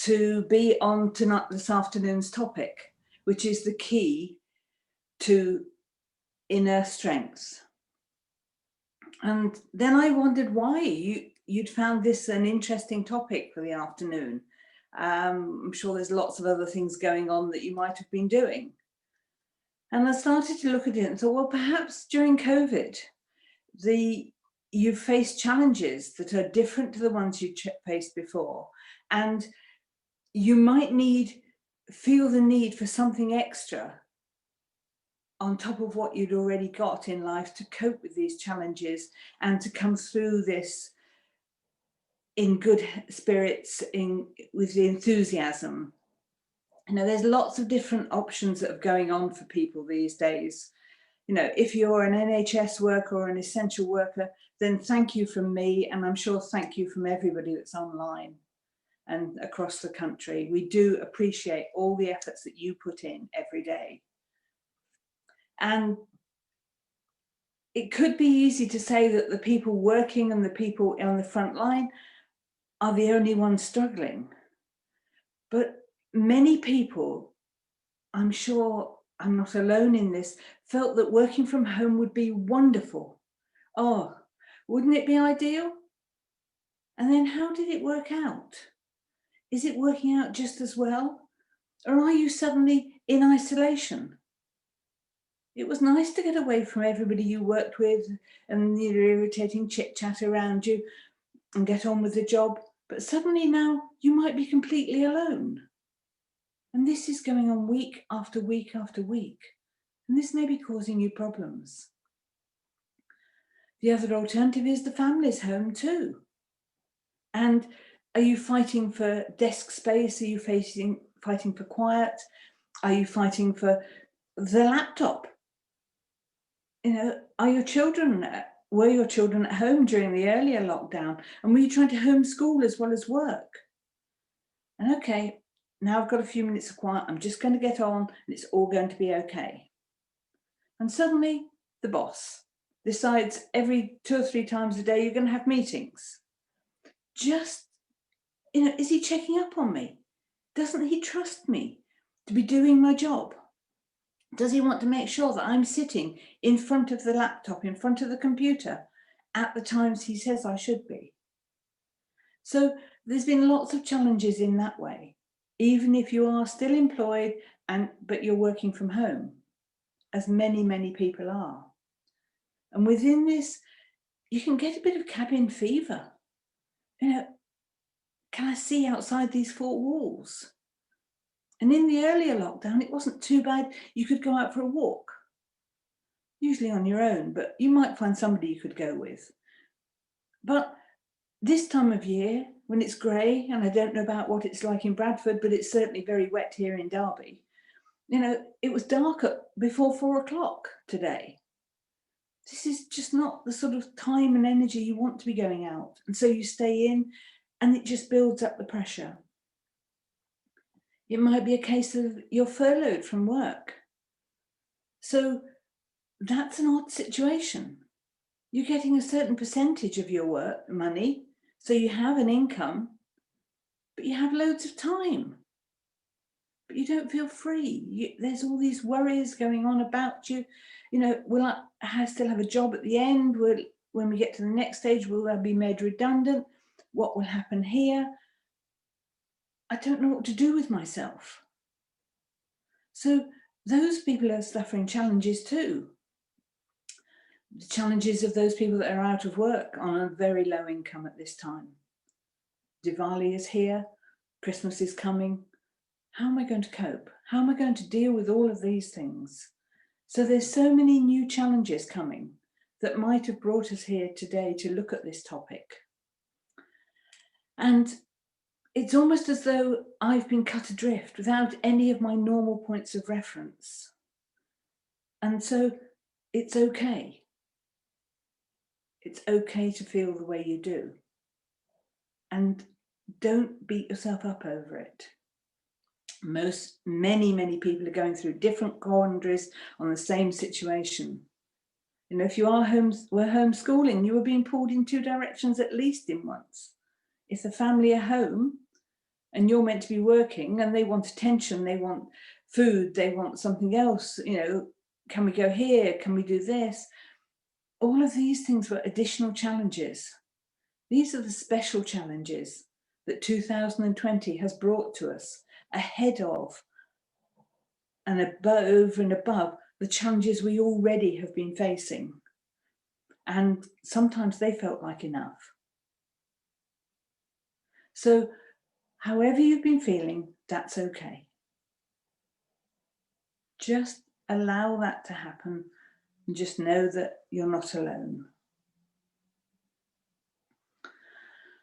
to be on tonight, this afternoon's topic, which is the key to inner strength. And then I wondered why you'd found this an interesting topic for the afternoon. I'm sure there's lots of other things going on that you might have been doing. And I started to look at it and thought, well, perhaps during COVID, you've faced challenges that are different to the ones you faced before. And you might feel the need for something extra on top of what you'd already got in life to cope with these challenges and to come through this in good spirits, with the enthusiasm. You know, there's lots of different options that are going on for people these days. You know, if you're an NHS worker or an essential worker, then thank you from me, and I'm sure thank you from everybody that's online and across the country. We do appreciate all the efforts that you put in every day. And it could be easy to say that the people working and the people on the front line are the only ones struggling. But many people, I'm sure I'm not alone in this, felt that working from home would be wonderful. Oh, wouldn't it be ideal? And then how did it work out? Is it working out just as well? Or are you suddenly in isolation? It was nice to get away from everybody you worked with and the irritating chit chat around you and get on with the job. But suddenly now you might be completely alone. And this is going on week after week after week. And this may be causing you problems. The other alternative is the family's home too. And are you fighting for desk space? Are you fighting for quiet? Are you fighting for the laptop? You know, were your children at home during the earlier lockdown? And were you trying to homeschool as well as work? And okay, now I've got a few minutes of quiet. I'm just going to get on and it's all going to be okay. And suddenly the boss decides every 2 or 3 times a day you're going to have meetings. Just, you know, is he checking up on me? Doesn't he trust me to be doing my job? Does he want to make sure that I'm sitting in front of the laptop, in front of the computer at the times he says I should be? So there's been lots of challenges in that way, even if you are still employed but you're working from home, as many, many people are. And within this, you can get a bit of cabin fever. You know, can I see outside these 4 walls? And in the earlier lockdown, it wasn't too bad. You could go out for a walk, usually on your own, but you might find somebody you could go with. But this time of year, when it's grey, and I don't know about what it's like in Bradford, but it's certainly very wet here in Derby. You know, it was dark before 4 o'clock today. This is just not the sort of time and energy you want to be going out. And so you stay in and it just builds up the pressure. It might be a case of you're furloughed from work. So that's an odd situation. You're getting a certain percentage of your work money, so you have an income, but you have loads of time. But you don't feel free. There's all these worries going on about you. You know, will I still have a job at the end? When we get to the next stage, will I be made redundant? What will happen here? I don't know what to do with myself. So those people are suffering challenges too. The challenges of those people that are out of work on a very low income at this time. Diwali is here, Christmas is coming. How am I going to cope? How am I going to deal with all of these things? So there's so many new challenges coming that might have brought us here today to look at this topic. And it's almost as though I've been cut adrift without any of my normal points of reference. And so it's okay. It's okay to feel the way you do. And don't beat yourself up over it. Many people are going through different quandaries on the same situation. You know, if you were homeschooling, you were being pulled in 2 directions at least in once. If the family are home and you're meant to be working, and they want attention, they want food, they want something else, can we go here? Can we do this? All of these things were additional challenges. These are the special challenges that 2020 has brought to us, ahead of and above and above the challenges we already have been facing. And sometimes they felt like enough. So however you've been feeling, that's okay. Just allow that to happen and just know that you're not alone.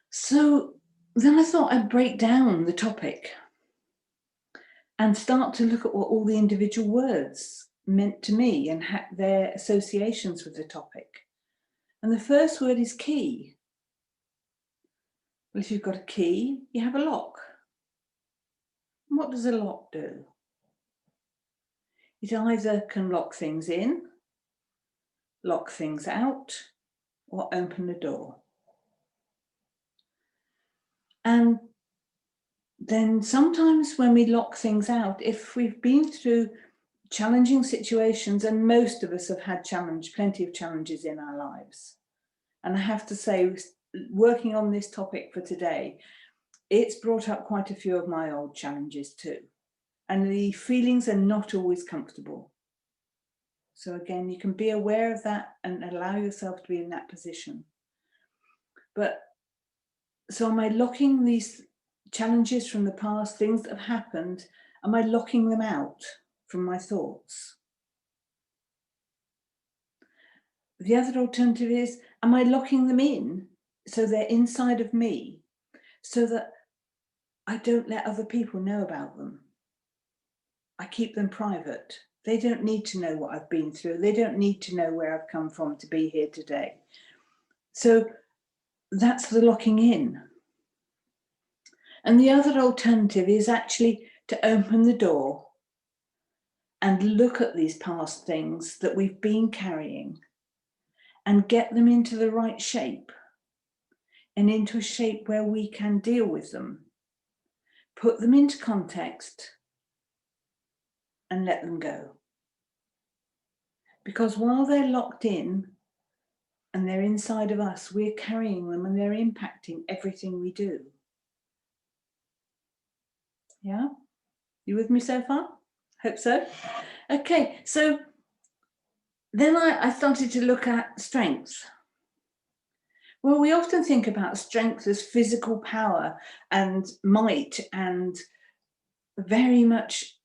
So then I thought I'd break down the topic and start to look at what all the individual words meant to me and their associations with the topic. And the first word is key. Well, if you've got a key, you have a lock. And what does a lock do? It either can lock things in, lock things out, or open the door. And then sometimes when we lock things out, if we've been through challenging situations, and most of us have had plenty of challenges in our lives. And I have to say, working on this topic for today, it's brought up quite a few of my old challenges too. And the feelings are not always comfortable. So again, you can be aware of that and allow yourself to be in that position. So am I locking these challenges from the past, things that have happened, am I locking them out from my thoughts? The other alternative is, am I locking them in so they're inside of me, so that I don't let other people know about them? I keep them private. They don't need to know what I've been through. They don't need to know where I've come from to be here today. So that's the locking in. And the other alternative is actually to open the door and look at these past things that we've been carrying and get them into the right shape, and into a shape where we can deal with them, put them into context and let them go. Because while they're locked in and they're inside of us, we're carrying them and they're impacting everything we do. Yeah? You with me so far? Hope so. Okay, so then I started to look at strengths. Well, we often think about strength as physical power and might and very much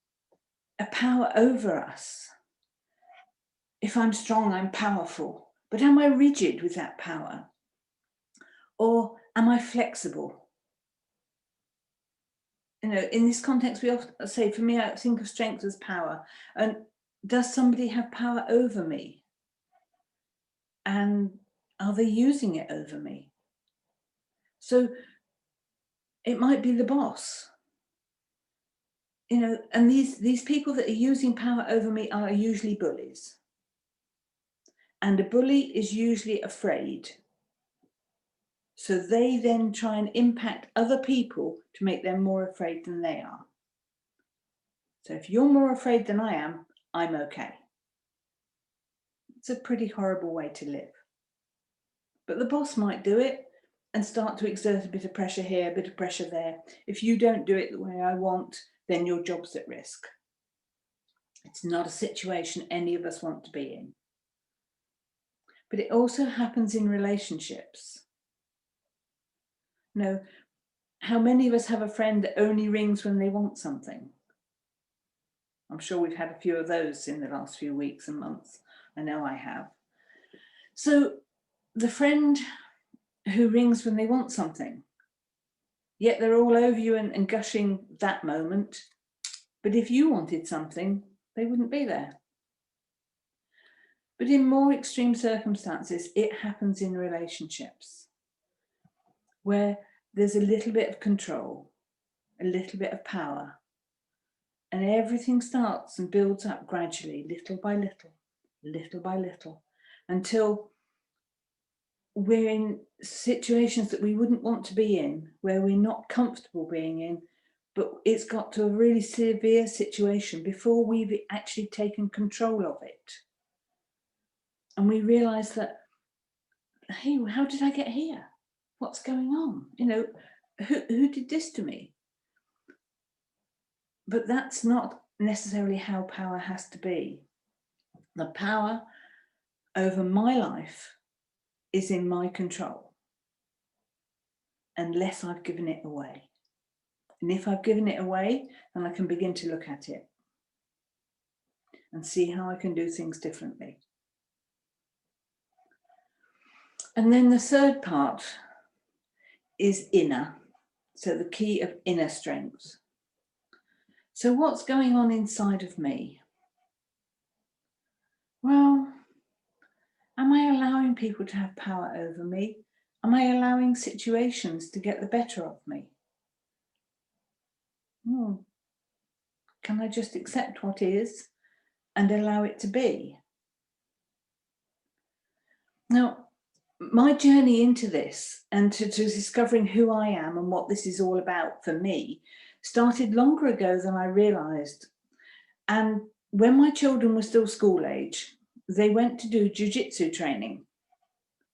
a power over us. If I'm strong, I'm powerful. But am I rigid with that power? Or am I flexible? In this context, we often say, for me, I think of strength as power. And does somebody have power over me? And are they using it over me? So it might be the boss. And these people that are using power over me are usually bullies. And a bully is usually afraid. So they then try and impact other people to make them more afraid than they are. So if you're more afraid than I am, I'm okay. It's a pretty horrible way to live. But the boss might do it and start to exert a bit of pressure here, a bit of pressure there. If you don't do it the way I want, then your job's at risk. It's not a situation any of us want to be in. But it also happens in relationships. How many of us have a friend that only rings when they want something? I'm sure we've had a few of those in the last few weeks and months. I know I have. So the friend who rings when they want something, yet they're all over you and gushing that moment. But if you wanted something, they wouldn't be there. But in more extreme circumstances, it happens in relationships where there's a little bit of control, a little bit of power, and everything starts and builds up gradually, little by little, little by little, until we're in situations that we wouldn't want to be in, where we're not comfortable being in, but it's got to a really severe situation before we've actually taken control of it. And we realize that, hey, how did I get here? What's going on? You know, who did this to me? But that's not necessarily how power has to be. The power over my life is in my control, unless I've given it away. And if I've given it away, then I can begin to look at it and see how I can do things differently. And then the third part is inner. So the key of inner strength. So what's going on inside of me? Well, am I allowing people to have power over me? Am I allowing situations to get the better of me? Can I just accept what is and allow it to be? Now, my journey into this and to discovering who I am and what this is all about for me started longer ago than I realized. And when my children were still school age, they went to do jiu-jitsu training.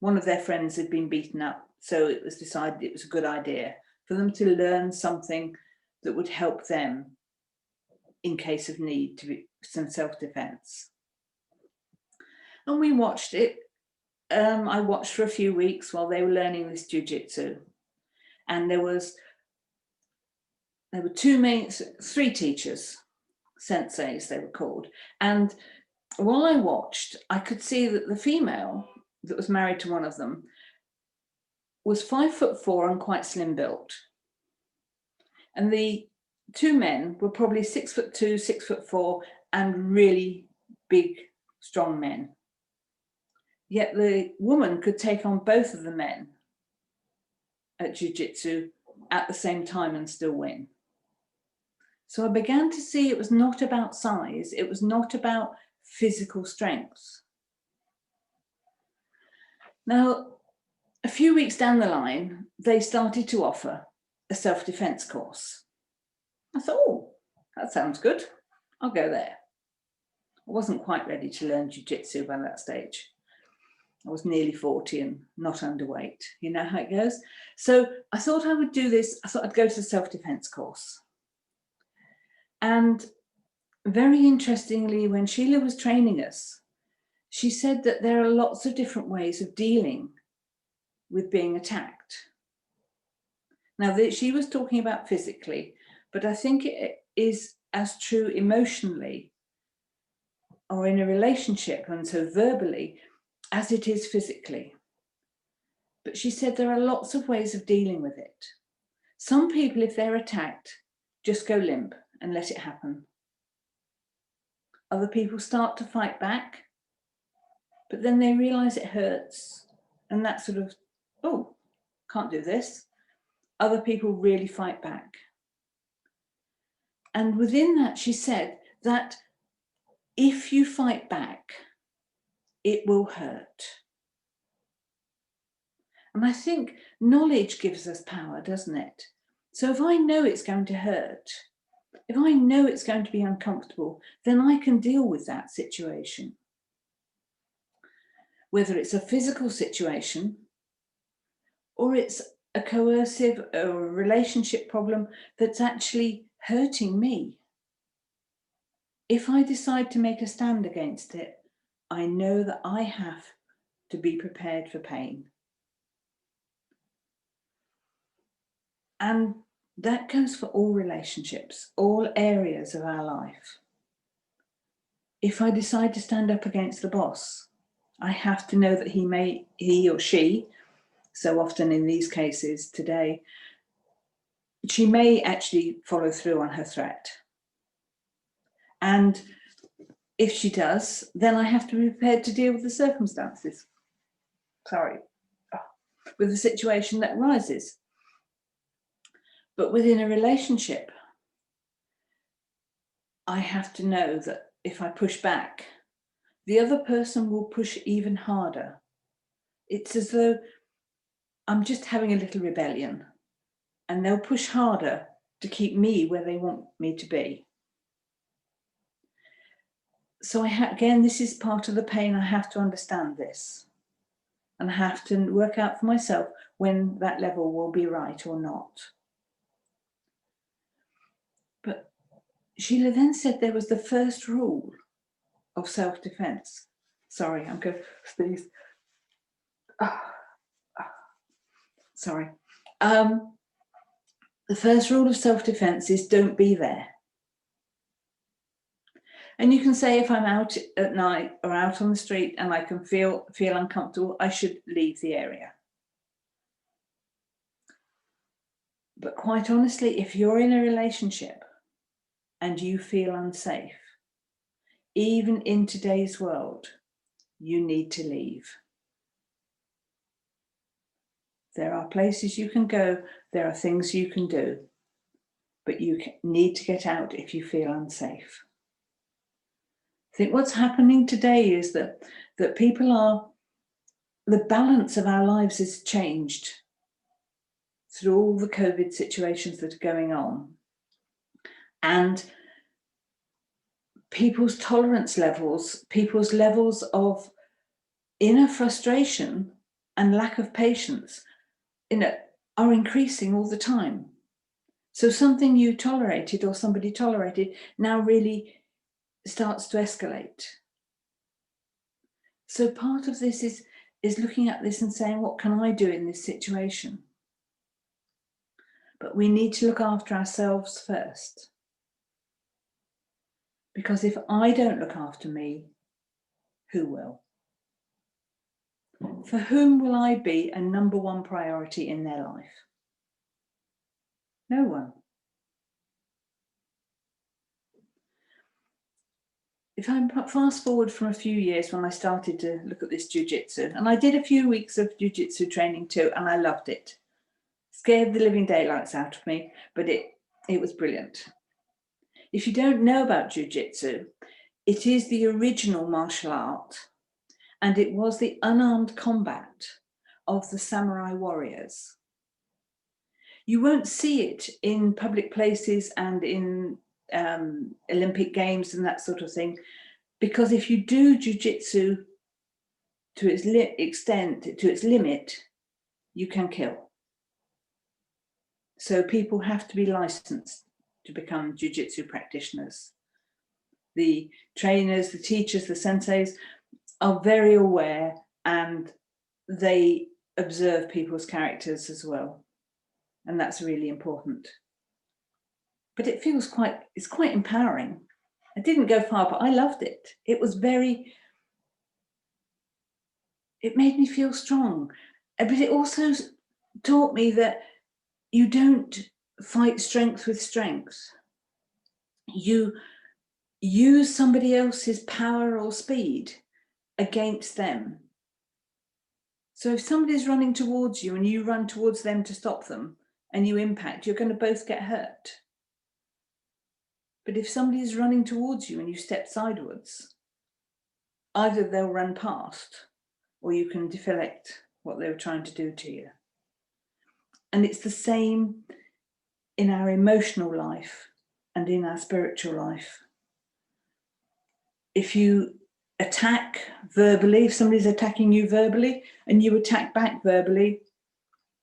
One of their friends had been beaten up, so it was decided it was a good idea for them to learn something that would help them in case of need, to be some self-defense. And we watched it. I watched for a few weeks while they were learning this jiu-jitsu. And there were three teachers, senseis they were called. And while I watched, I could see that the female that was married to one of them was 5'4" and quite slim built. And the two men were probably 6'2", 6'4", and really big, strong men. Yet the woman could take on both of the men at jiu-jitsu at the same time and still win. So I began to see it was not about size, it was not about physical strength. Now, a few weeks down the line, they started to offer a self-defense course. I thought, oh, that sounds good. I'll go there. I wasn't quite ready to learn jiu-jitsu by that stage. I was nearly 40 and not underweight. You know how it goes. So I thought I would do this. I thought I'd go to the self-defense course. And very interestingly, when Sheila was training us, she said that there are lots of different ways of dealing with being attacked. Now, she was talking about physically, but I think it is as true emotionally or in a relationship, and so verbally, as it is physically. But she said there are lots of ways of dealing with it. Some people, if they're attacked, just go limp and let it happen. Other people start to fight back, but then they realize it hurts, and that sort of, oh, can't do this. Other people really fight back. And within that, she said that if you fight back, it will hurt. And I think knowledge gives us power, doesn't it? So if I know it's going to hurt, if I know it's going to be uncomfortable, then I can deal with that situation. Whether it's a physical situation or it's a coercive or a relationship problem that's actually hurting me. If I decide to make a stand against it, I know that I have to be prepared for pain. And that goes for all relationships, all areas of our life. If I decide to stand up against the boss, I have to know that he or she, so often in these cases today, she may actually follow through on her threat. And if she does, then I have to be prepared to deal with the circumstances. With the situation that arises. But within a relationship, I have to know that if I push back, the other person will push even harder. It's as though I'm just having a little rebellion, and they'll push harder to keep me where they want me to be. So again, this is part of the pain. I have to understand this and I have to work out for myself when that level will be right or not. But Sheila then said there was the first rule of self-defense. Sorry, I'm going to sneeze. Sorry. The first rule of self-defense is don't be there. And you can say, if I'm out at night or out on the street and I can feel uncomfortable, I should leave the area. But quite honestly, if you're in a relationship and you feel unsafe, even in today's world, you need to leave. There are places you can go, there are things you can do, but you need to get out if you feel unsafe. I think what's happening today is that the balance of our lives has changed through all the COVID situations that are going on. And people's tolerance levels, people's levels of inner frustration and lack of patience, are increasing all the time. So something you tolerated or somebody tolerated now really starts to escalate. So part of this is looking at this and saying, what can I do in this situation? But we need to look after ourselves first. Because if I don't look after me, who will? For whom will I be a number one priority in their life? No one. If I fast forward from a few years when I started to look at this jiu-jitsu, and I did a few weeks of jiu-jitsu training too, and I loved it. Scared the living daylights out of me, but it was brilliant. If you don't know about jiu-jitsu, it is the original martial art, and it was the unarmed combat of the samurai warriors. You won't see it in public places and in Olympic Games and that sort of thing, because if you do jiu-jitsu to its extent, to its limit, you can kill. So people have to be licensed to become jiu-jitsu practitioners. The trainers, the teachers, the senseis are very aware, and they observe people's characters as well. And that's really important. But it feels it's quite empowering. I didn't go far, but I loved it. It made me feel strong. But it also taught me that you don't fight strength with strength. You use somebody else's power or speed against them. So if somebody's running towards you and you run towards them to stop them and you impact, you're going to both get hurt. But if somebody is running towards you and you step sideways, either they'll run past or you can deflect what they were trying to do to you. And it's the same in our emotional life and in our spiritual life. If you attack verbally, if somebody's attacking you verbally and you attack back verbally,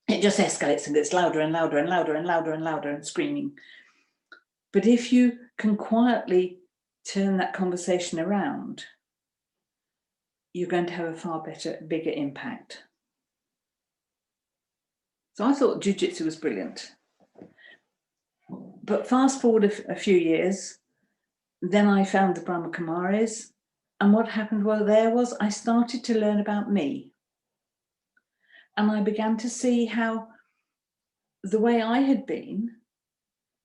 it just escalates and gets louder and louder and louder and louder and louder and screaming. But if you can quietly turn that conversation around, you're going to have a far bigger impact. So I thought jiu-jitsu was brilliant. But fast forward a few years, then I found the Brahma Kumaris. And what happened was I started to learn about me. And I began to see how the way I had been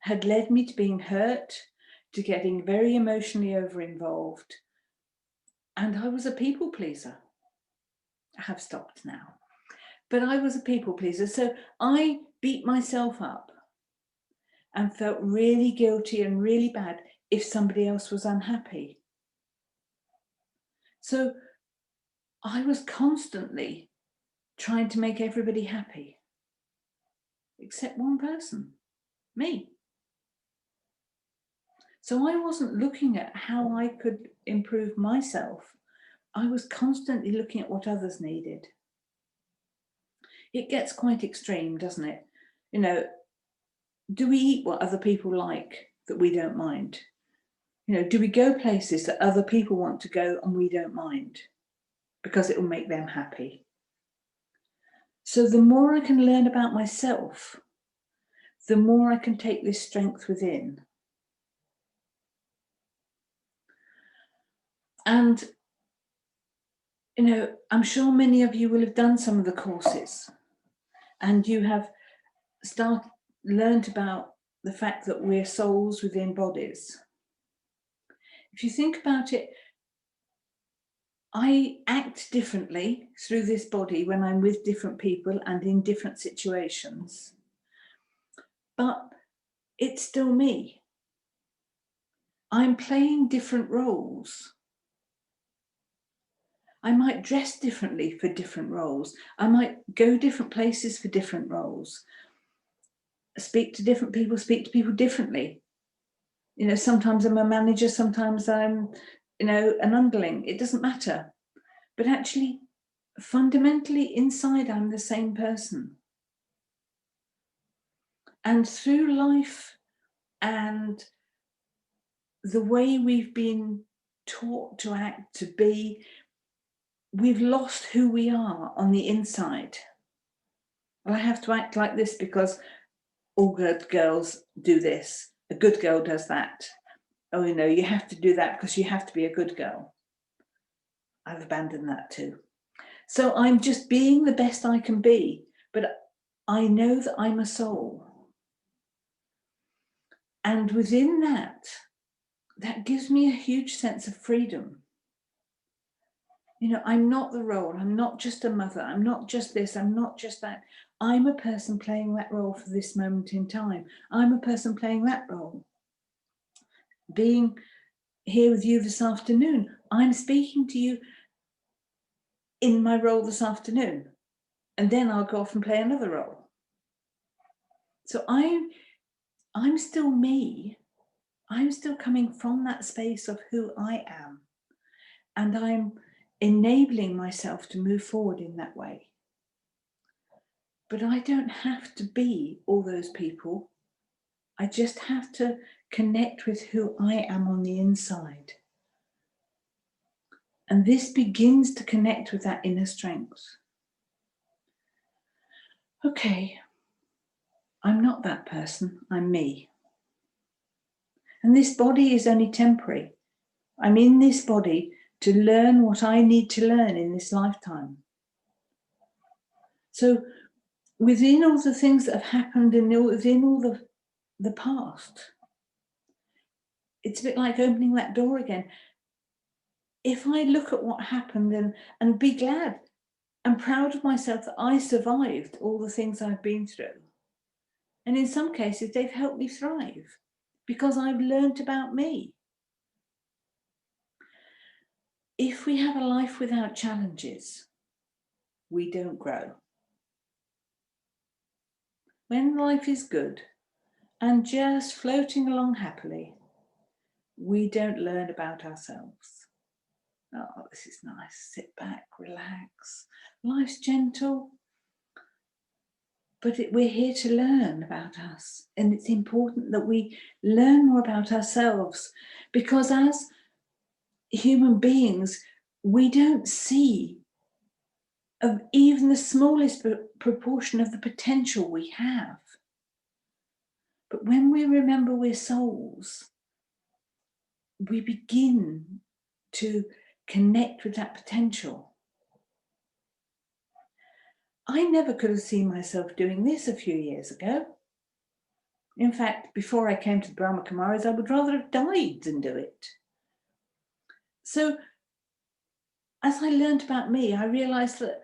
had led me to being hurt, to getting very emotionally over-involved. And I was a people pleaser. I have stopped now. But I was a people pleaser. So I beat myself up and felt really guilty and really bad if somebody else was unhappy. So I was constantly trying to make everybody happy, except one person, me. So I wasn't looking at how I could improve myself. I was constantly looking at what others needed. It gets quite extreme, doesn't it? You know, do we eat what other people like that we don't mind? You know, do we go places that other people want to go and we don't mind because it will make them happy? So the more I can learn about myself, the more I can take this strength within. And, you know, I'm sure many of you will have done some of the courses and you have learned about the fact that we're souls within bodies. If you think about it, I act differently through this body when I'm with different people and in different situations, but it's still me. I'm playing different roles. I might dress differently for different roles. I might go different places for different roles. Speak to different people, speak to people differently. You know, sometimes I'm a manager, sometimes I'm, you know, an underling. It doesn't matter. But actually, fundamentally inside, I'm the same person. And through life and the way we've been taught to act, to be, we've lost who we are on the inside. Well, I have to act like this because all good girls do this. A good girl does that. Oh, you know, you have to do that because you have to be a good girl. I've abandoned that too. So I'm just being the best I can be, but I know that I'm a soul. And within that, that gives me a huge sense of freedom. You know, I'm not the role. I'm not just a mother. I'm not just this. I'm not just that. I'm a person playing that role for this moment in time. I'm a person playing that role. Being here with you this afternoon, I'm speaking to you in my role this afternoon. And then I'll go off and play another role. So I'm still me. I'm still coming from that space of who I am. And I'm enabling myself to move forward in that way. But I don't have to be all those people. I just have to connect with who I am on the inside. And this begins to connect with that inner strength. Okay, I'm not that person, I'm me. And this body is only temporary. I'm in this body to learn what I need to learn in this lifetime. So within all the things that have happened within all the past, it's a bit like opening that door again. If I look at what happened and be glad and proud of myself that I survived all the things I've been through. And in some cases, they've helped me thrive because I've learned about me. If we have a life without challenges, we don't grow. When life is good and just floating along happily, we don't learn about ourselves. Oh, this is nice. Sit back, relax. Life's gentle. But we're here to learn about us. And it's important that we learn more about ourselves because as human beings, we don't see of even the smallest proportion of the potential we have. But when we remember we're souls, we begin to connect with that potential. I never could have seen myself doing this a few years ago. In fact, before I came to the Brahma Kumaris, I would rather have died than do it. So as I learned about me, I realized that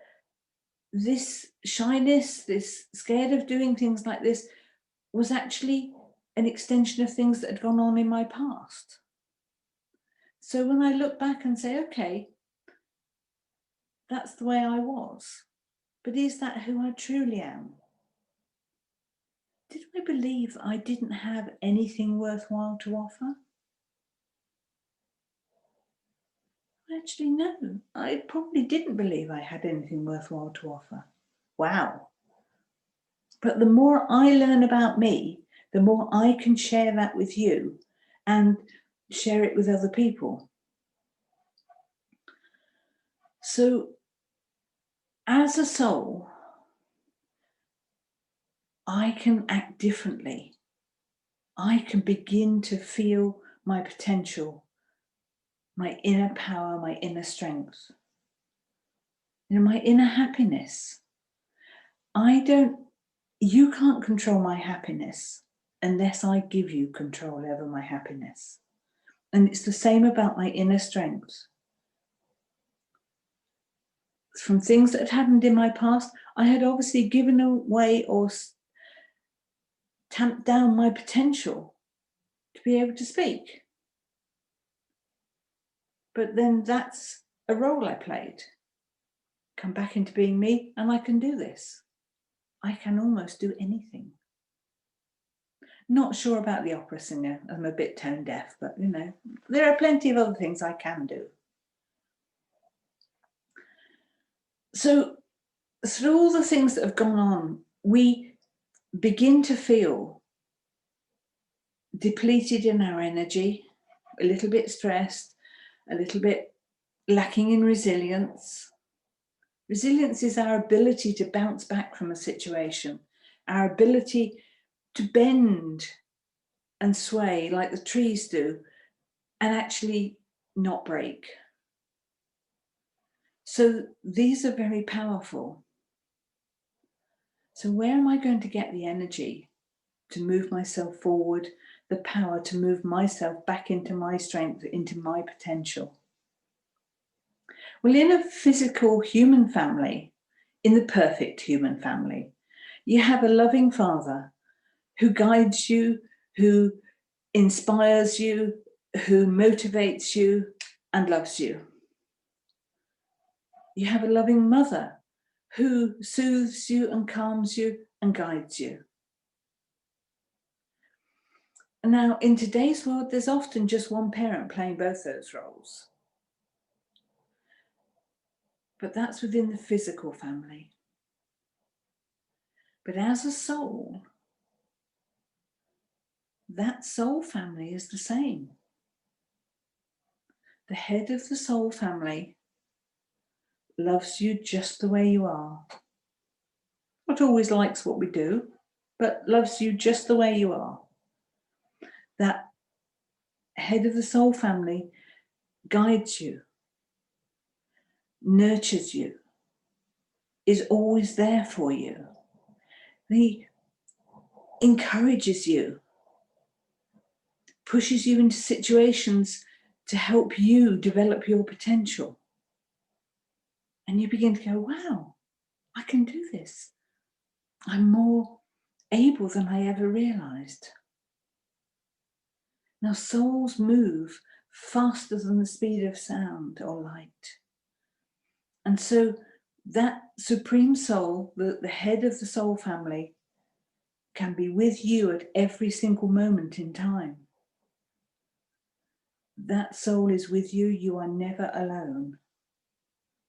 this shyness, this scared of doing things like this, was actually an extension of things that had gone on in my past. So when I look back and say, okay, that's the way I was, but is that who I truly am? Did I believe that I didn't have anything worthwhile to offer? Actually, no, I probably didn't believe I had anything worthwhile to offer. Wow. But the more I learn about me, the more I can share that with you and share it with other people. So, as a soul, I can act differently. I can begin to feel my potential, my inner power, my inner strength, my inner happiness. You can't control my happiness unless I give you control over my happiness. And it's the same about my inner strength. From things that had happened in my past, I had obviously given away or tamped down my potential to be able to speak. But then that's a role I played. Come back into being me, and I can do this. I can almost do anything. Not sure about the opera singer. I'm a bit tone deaf, but there are plenty of other things I can do. So through all the things that have gone on, we begin to feel depleted in our energy, a little bit stressed, a little bit lacking in resilience. Resilience is our ability to bounce back from a situation, our ability to bend and sway like the trees do and actually not break. So these are very powerful. So where am I going to get the energy to move myself forward, the power to move myself back into my strength, into my potential? Well, in a physical human family, in the perfect human family, you have a loving father who guides you, who inspires you, who motivates you and loves you. You have a loving mother who soothes you and calms you and guides you. Now, in today's world, there's often just one parent playing both those roles. But that's within the physical family. But as a soul, that soul family is the same. The head of the soul family loves you just the way you are. Not always likes what we do, but loves you just the way you are. That head of the soul family guides you, nurtures you, is always there for you. He encourages you, pushes you into situations to help you develop your potential. And you begin to go, wow, I can do this. I'm more able than I ever realized. Now, souls move faster than the speed of sound or light. And so that supreme soul, the head of the soul family, can be with you at every single moment in time. That soul is with you. You are never alone.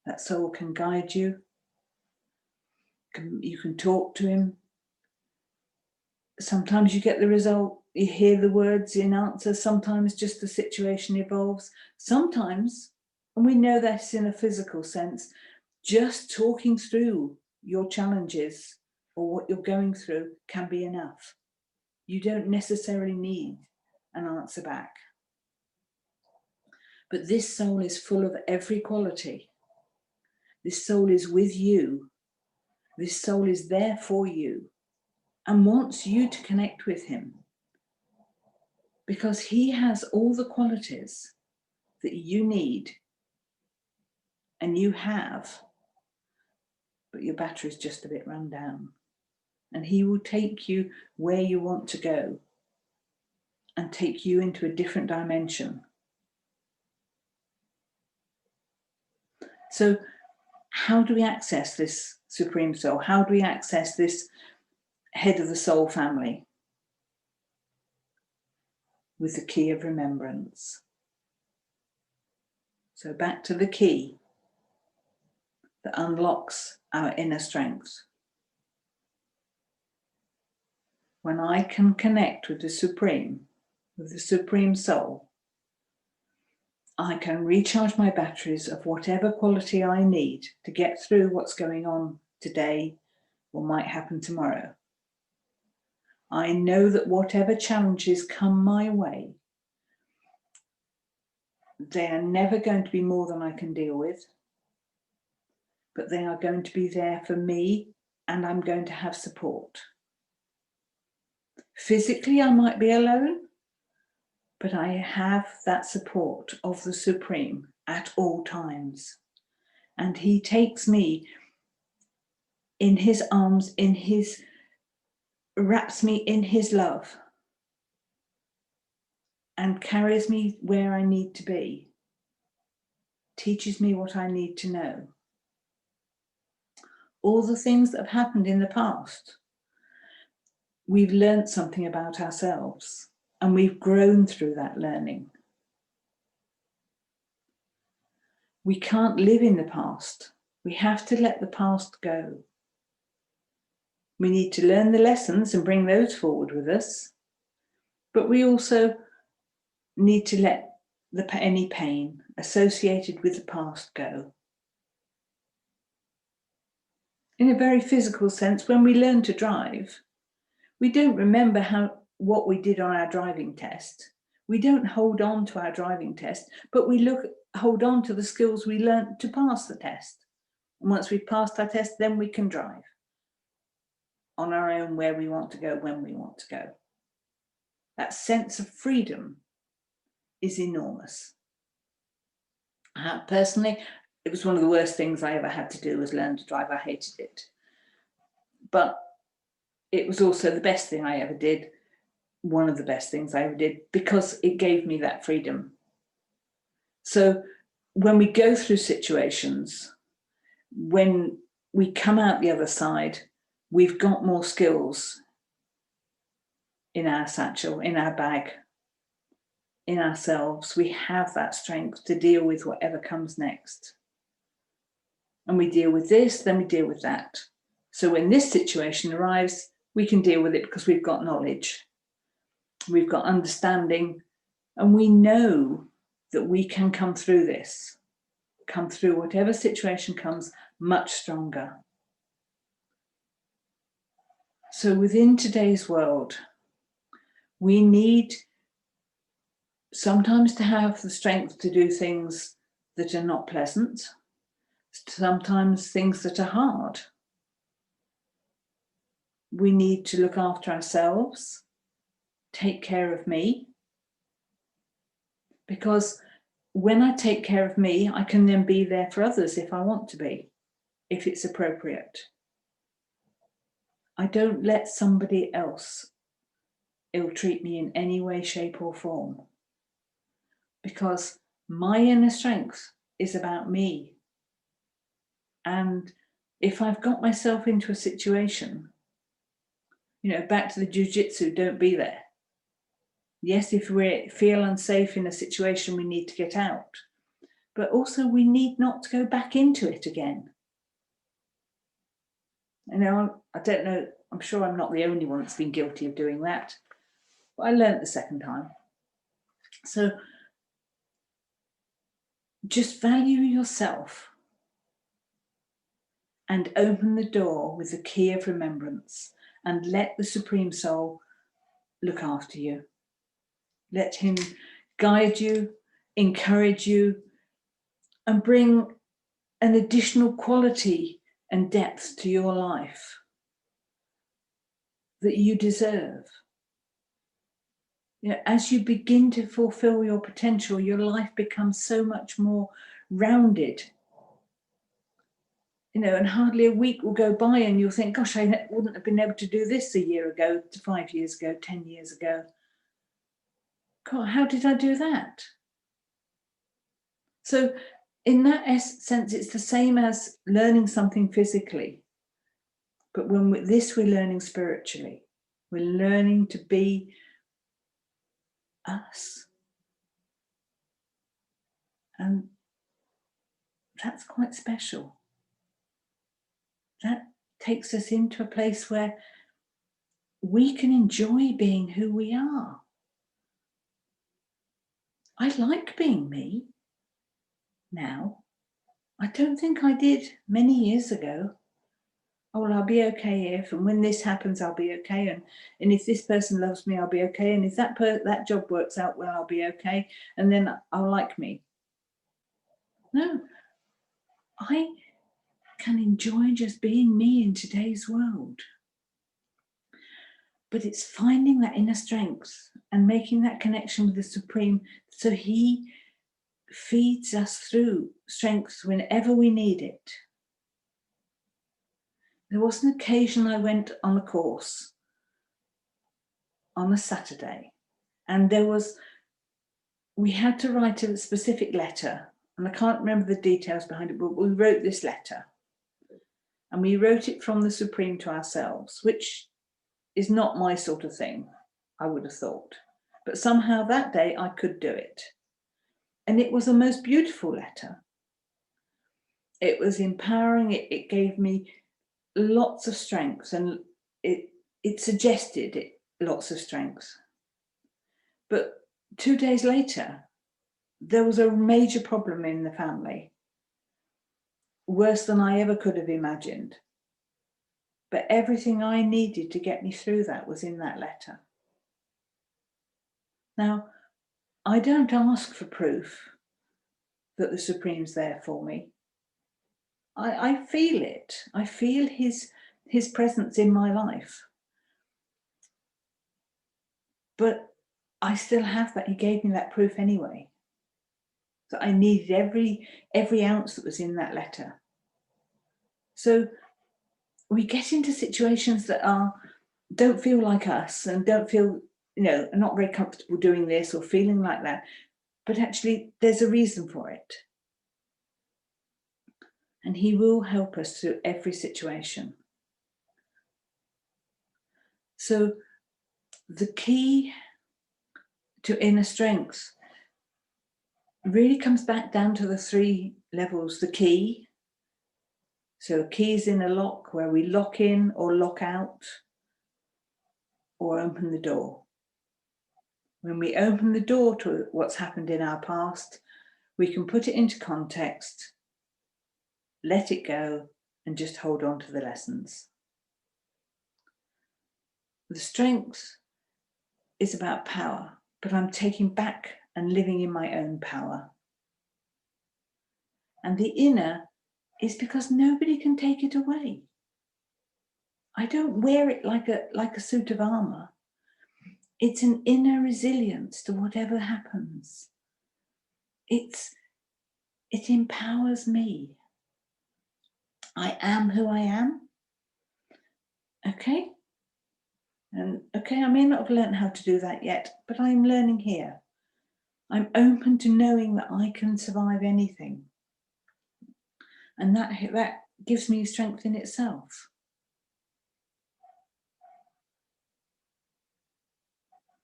That soul can guide you. You can talk to him. Sometimes you get the result, you hear the words in answer. Sometimes just the situation evolves. Sometimes, and we know that's in a physical sense, just talking through your challenges or what you're going through can be enough. You don't necessarily need an answer back. But this soul is full of every quality. This soul is with you. This soul is there for you and wants you to connect with him because he has all the qualities that you need and you have, but your battery's just a bit run down. And he will take you where you want to go and take you into a different dimension. So how do we access this Supreme Soul? How do we access this head of the soul family? With the key of remembrance. So back to the key that unlocks our inner strength. When I can connect with the Supreme Soul, I can recharge my batteries of whatever quality I need to get through what's going on today or might happen tomorrow. I know that whatever challenges come my way, they are never going to be more than I can deal with, but they are going to be there for me, and I'm going to have support. Physically, I might be alone, but I have that support of the Supreme at all times. And he takes me in his arms, wraps me in his love and carries me where I need to be, teaches me what I need to know. All the things that have happened in the past, we've learned something about ourselves and we've grown through that learning. We can't live in the past. We have to let the past go. We need to learn the lessons and bring those forward with us, but we also need to let any pain associated with the past go. In a very physical sense, when we learn to drive, we don't remember what we did on our driving test. We don't hold on to our driving test, but we hold on to the skills we learned to pass the test. And once we've passed our test, then we can drive on our own, where we want to go, when we want to go. That sense of freedom is enormous. Personally, it was one of the worst things I ever had to do, was learn to drive. I hated it. But it was also the best thing I ever did, one of the best things I ever did, because it gave me that freedom. So when we go through situations, when we come out the other side, we've got more skills in our satchel, in our bag, in ourselves. We have that strength to deal with whatever comes next. And we deal with this, then we deal with that. So when this situation arrives, we can deal with it because we've got knowledge, we've got understanding, and we know that we can come through this, come through whatever situation comes much stronger. So within today's world, we need sometimes to have the strength to do things that are not pleasant, sometimes things that are hard. We need to look after ourselves, take care of me, because when I take care of me, I can then be there for others if I want to be, if it's appropriate. I don't let somebody else ill-treat me in any way, shape or form, because my inner strength is about me. And if I've got myself into a situation, back to the jiu-jitsu, don't be there. Yes, if we feel unsafe in a situation, we need to get out. But also we need not to go back into it again. I don't know, I'm sure I'm not the only one that's been guilty of doing that. But I learned the second time. So just value yourself and open the door with the key of remembrance and let the Supreme Soul look after you. Let him guide you, encourage you, and bring an additional quality and depth to your life that you deserve. As you begin to fulfill your potential, your life becomes so much more rounded. And hardly a week will go by and you'll think, gosh, I wouldn't have been able to do this a year ago, 5 years ago, 10 years ago. God, how did I do that? So in that sense, it's the same as learning something physically. But we're learning spiritually. We're learning to be us. And that's quite special. That takes us into a place where we can enjoy being who we are. I like being me now. I don't think I did many years ago. Oh, well, I'll be okay if, and when this happens, I'll be okay. And if this person loves me, I'll be okay. And if that job works out well, I'll be okay. And then I'll like me. No, I can enjoy just being me in today's world. But it's finding that inner strength and making that connection with the Supreme, so he feeds us through strength whenever we need it. There was an occasion I went on a course on a Saturday, and we had to write a specific letter, and I can't remember the details behind it, but we wrote this letter, and we wrote it from the Supreme to ourselves, which is not my sort of thing, I would have thought. But somehow that day I could do it. And it was a most beautiful letter. It was empowering. It gave me lots of strength, and it suggested lots of strength. But 2 days later, there was a major problem in the family, worse than I ever could have imagined. But everything I needed to get me through that was in that letter. Now, I don't ask for proof that the Supreme's there for me. I feel it. I feel his presence in my life. But I still have that. He gave me that proof anyway. So I needed every ounce that was in that letter. So we get into situations that don't feel like us and don't feel, are not very comfortable doing this or feeling like that. But actually, there's a reason for it. And he will help us through every situation. So the key to inner strength really comes back down to the 3 levels. The key. So a key is in a lock, where we lock in or lock out or open the door. When we open the door to what's happened in our past, we can put it into context, let it go, and just hold on to the lessons. The strength is about power, but I'm taking back and living in my own power. And the inner is because nobody can take it away. I don't wear it like a suit of armor. It's an inner resilience to whatever happens. It empowers me. I am who I am. Okay? And okay, I may not have learned how to do that yet, but I'm learning here. I'm open to knowing that I can survive anything. And that gives me strength in itself.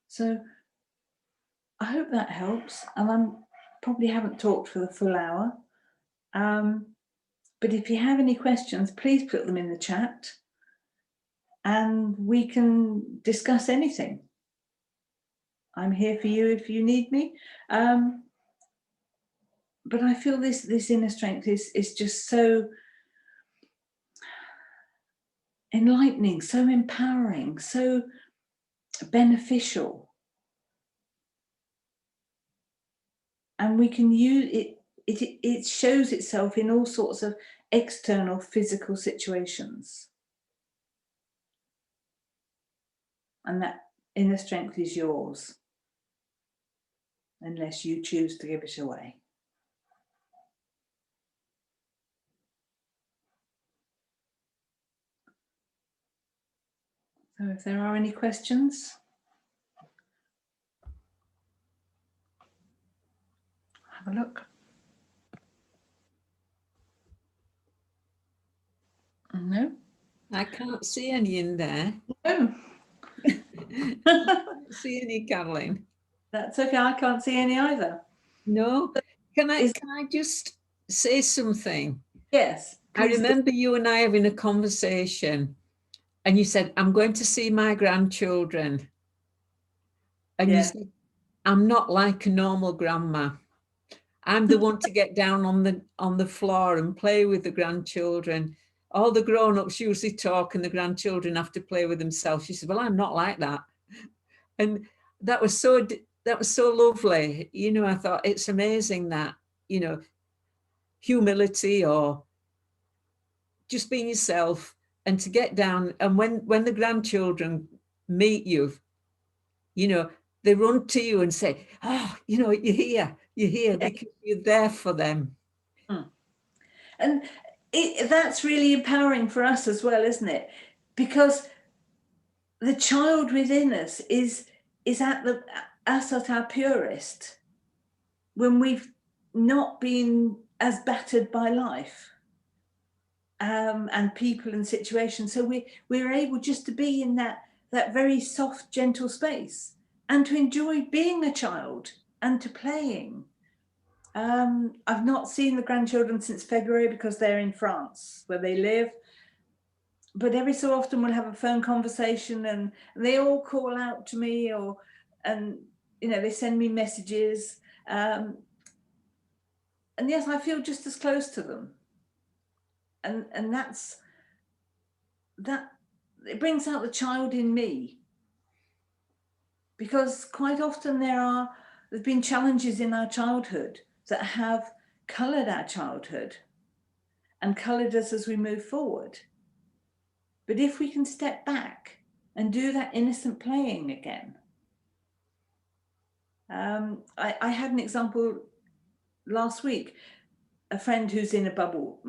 So I hope that helps. And I probably haven't talked for the full hour. But if you have any questions, please put them in the chat and we can discuss anything. I'm here for you if you need me. But I feel this inner strength is just so enlightening, so empowering, so beneficial. And we can use it. It shows itself in all sorts of external physical situations. And that inner strength is yours, unless you choose to give it away. So if there are any questions, have a look. No? I can't see any in there. No. See any, Carolyn? That's okay. I can't see any either. No. Can I just say something? Yes, I please do. remember you and I having a conversation, and you said, I'm going to see my grandchildren. And you Yeah. said, I'm not like a normal grandma. I'm the one to get down on the floor and play with the grandchildren. All the grown-ups usually talk and the grandchildren have to play with themselves. She said, well, I'm not like that. And that was so lovely. You know, I thought it's amazing that, you know, humility or just being yourself, and to get down. And when the grandchildren meet you, you know, they run to you and say, oh, you know, you're here because you're there for them. And that's really empowering for us as well, isn't it? Because the child within us is at us at our purest when we've not been as battered by life and people and situations. So we're able just to be in that very soft, gentle space and to enjoy being a child and to playing. I've not seen the grandchildren since February because they're in France where they live. But every so often we'll have a phone conversation and they all call out to me and you know, they send me messages. And yes, I feel just as close to them. And that it brings out the child in me. Because quite often there've been challenges in our childhood that have coloured our childhood and coloured us as we move forward. But if we can step back and do that innocent playing again. I had an example last week, a friend who's in our bubble,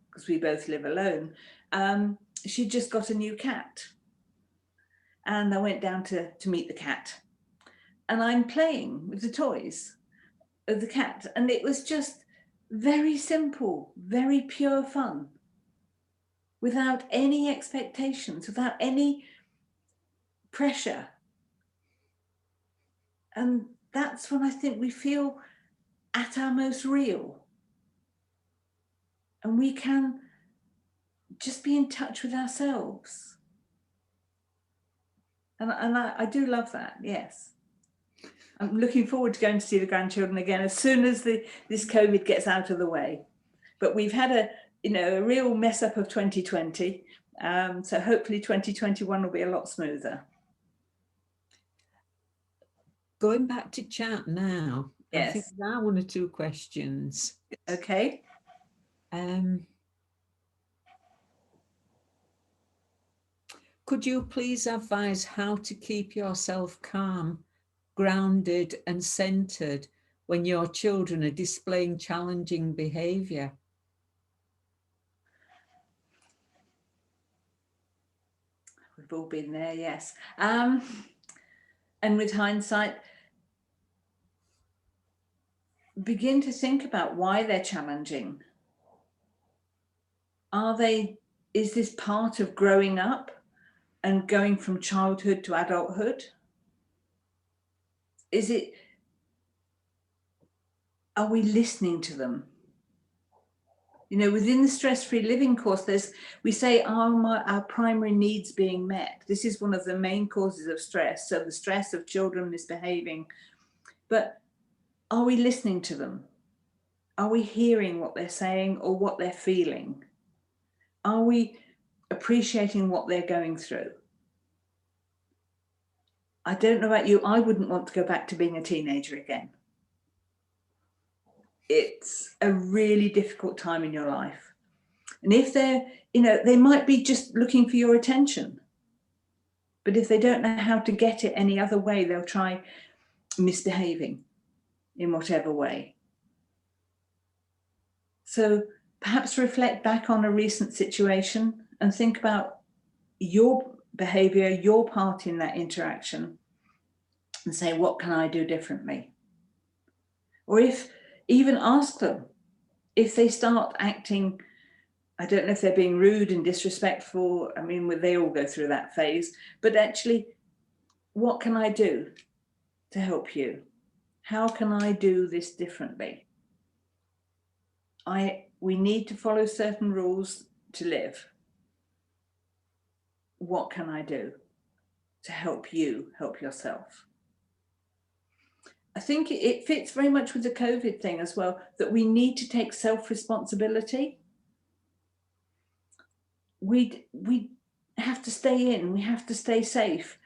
because we both live alone. She just got a new cat. And I went down to meet the cat. And I'm playing with the toys of the cat. And it was just very simple, very pure fun, without any expectations, without any pressure. And that's when I think we feel at our most real. And we can just be in touch with ourselves. And I do love that, yes. I'm looking forward to going to see the grandchildren again as soon as this COVID gets out of the way. But we've had a real mess up of 2020. So hopefully 2021 will be a lot smoother. Going back to chat now, Yes. I think there are one or two questions. Okay. Could you please advise how to keep yourself calm, grounded and centered when your children are displaying challenging behavior? We've all been there, yes. And with hindsight, begin to think about why they're challenging. Is this part of growing up and going from childhood to adulthood? Are we listening to them? You know, within the stress-free living course, we say, our primary needs being met? This is one of the main causes of stress. So the stress of children misbehaving. But are we listening to them? Are we hearing what they're saying or what they're feeling? Are we appreciating what they're going through? I don't know about you, I wouldn't want to go back to being a teenager again. It's a really difficult time in your life. And if they might be just looking for your attention. But if they don't know how to get it any other way, they'll try misbehaving in whatever way. So perhaps reflect back on a recent situation and think about your behavior, your part in that interaction, and say, what can I do differently? Or even ask them if they start acting, I don't know if they're being rude and disrespectful. I mean, they all go through that phase, but actually, what can I do to help you? How can I do this differently? we need to follow certain rules to live. What can I do to help you help yourself? I think it fits very much with the COVID thing as well, that we need to take self-responsibility. We have to stay in, we have to stay safe,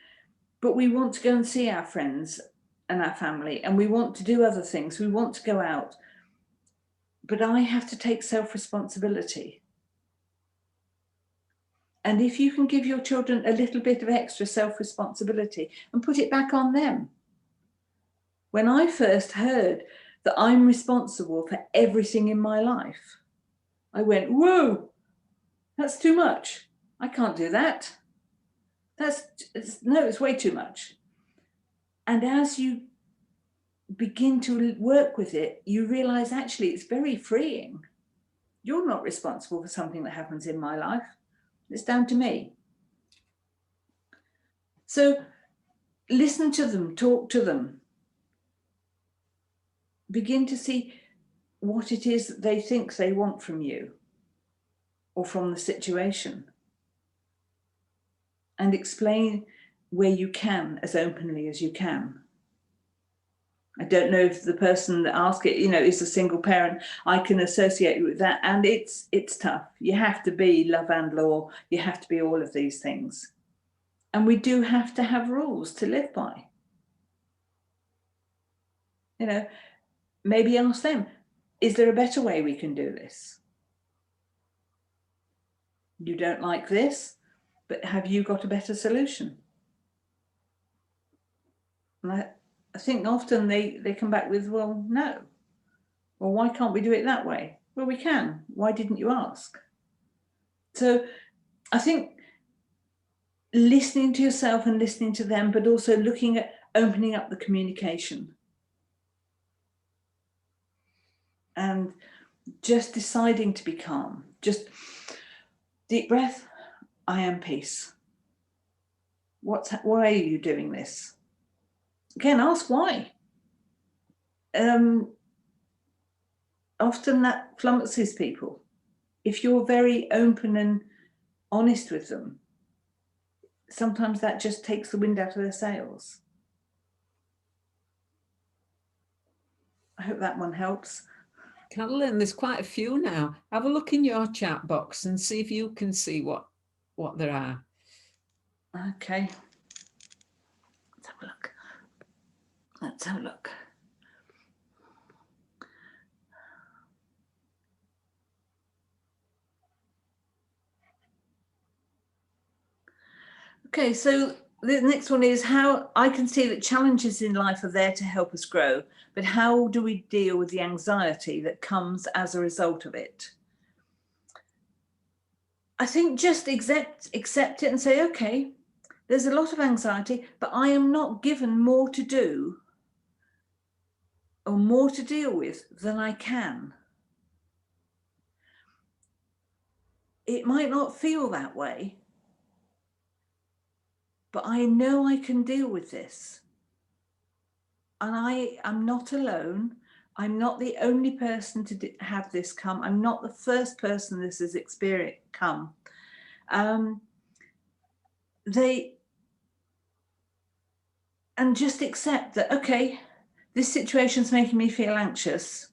but we want to go and see our friends and our family, and we want to do other things, we want to go out. But I have to take self-responsibility. And if you can give your children a little bit of extra self-responsibility and put it back on them. When I first heard that I'm responsible for everything in my life, I went, whoa, that's too much. I can't do that. It's way too much. And as you begin to work with it, you realize actually it's very freeing. You're not responsible for something that happens in my life. It's down to me. So listen to them, talk to them. Begin to see what it is that they think they want from you or from the situation. And explain where you can as openly as you can. I don't know if the person that asked it, is a single parent. I can associate with that, and it's tough. You have to be love and law. You have to be all of these things, and we do have to have rules to live by. Maybe ask them: is there a better way we can do this? You don't like this, but have you got a better solution? And I think often they come back with, well, no. Well, why can't we do it that way? Well, we can. Why didn't you ask? So I think listening to yourself and listening to them, but also looking at opening up the communication. And just deciding to be calm. Just deep breath. I am peace. Why are you doing this? Again, ask why. Often that flummoxes people. If you're very open and honest with them, sometimes that just takes the wind out of their sails. I hope that one helps. Carolyn, there's quite a few now. Have a look in your chat box and see if you can see what there are. Okay. Let's have a look. Let's have a look. Okay, so the next one is how I can see that challenges in life are there to help us grow, but how do we deal with the anxiety that comes as a result of it? I think just accept it and say, okay, there's a lot of anxiety, but I am not given more to do or more to deal with than I can. It might not feel that way, but I know I can deal with this. And I am not alone. I'm not the only person to have this come. I'm not the first person this has experienced come. And just accept that, okay, this situation's making me feel anxious.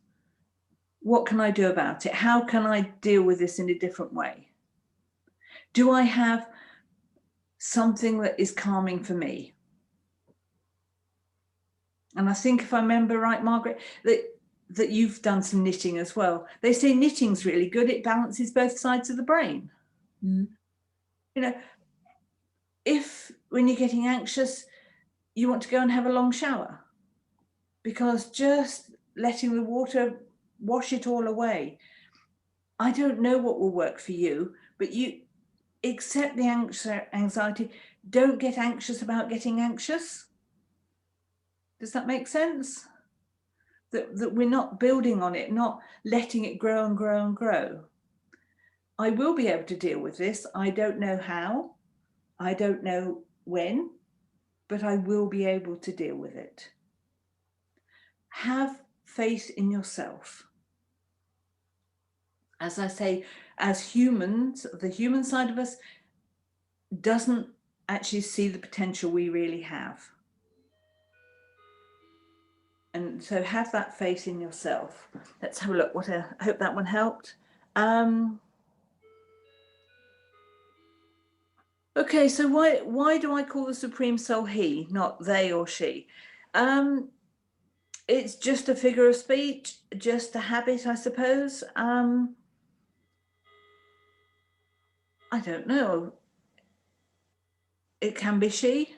What can I do about it? How can I deal with this in a different way? Do I have something that is calming for me? And I think if I remember right, Margaret, that you've done some knitting as well. They say knitting's really good. It balances both sides of the brain. Mm. If when you're getting anxious, you want to go and have a long shower, because just letting the water wash it all away. I don't know what will work for you, but you accept the anxiety. Don't get anxious about getting anxious. Does that make sense? That we're not building on it, not letting it grow and grow and grow. I will be able to deal with this. I don't know how. I don't know when, but I will be able to deal with it. Have faith in yourself. as I say, as humans, the human side of us doesn't actually see the potential we really have. And so have that faith in yourself. Let's have a look. I hope that one helped. Okay, so why do I call the Supreme Soul he, not they or she? It's just a figure of speech, just a habit, I suppose. I don't know. It can be she.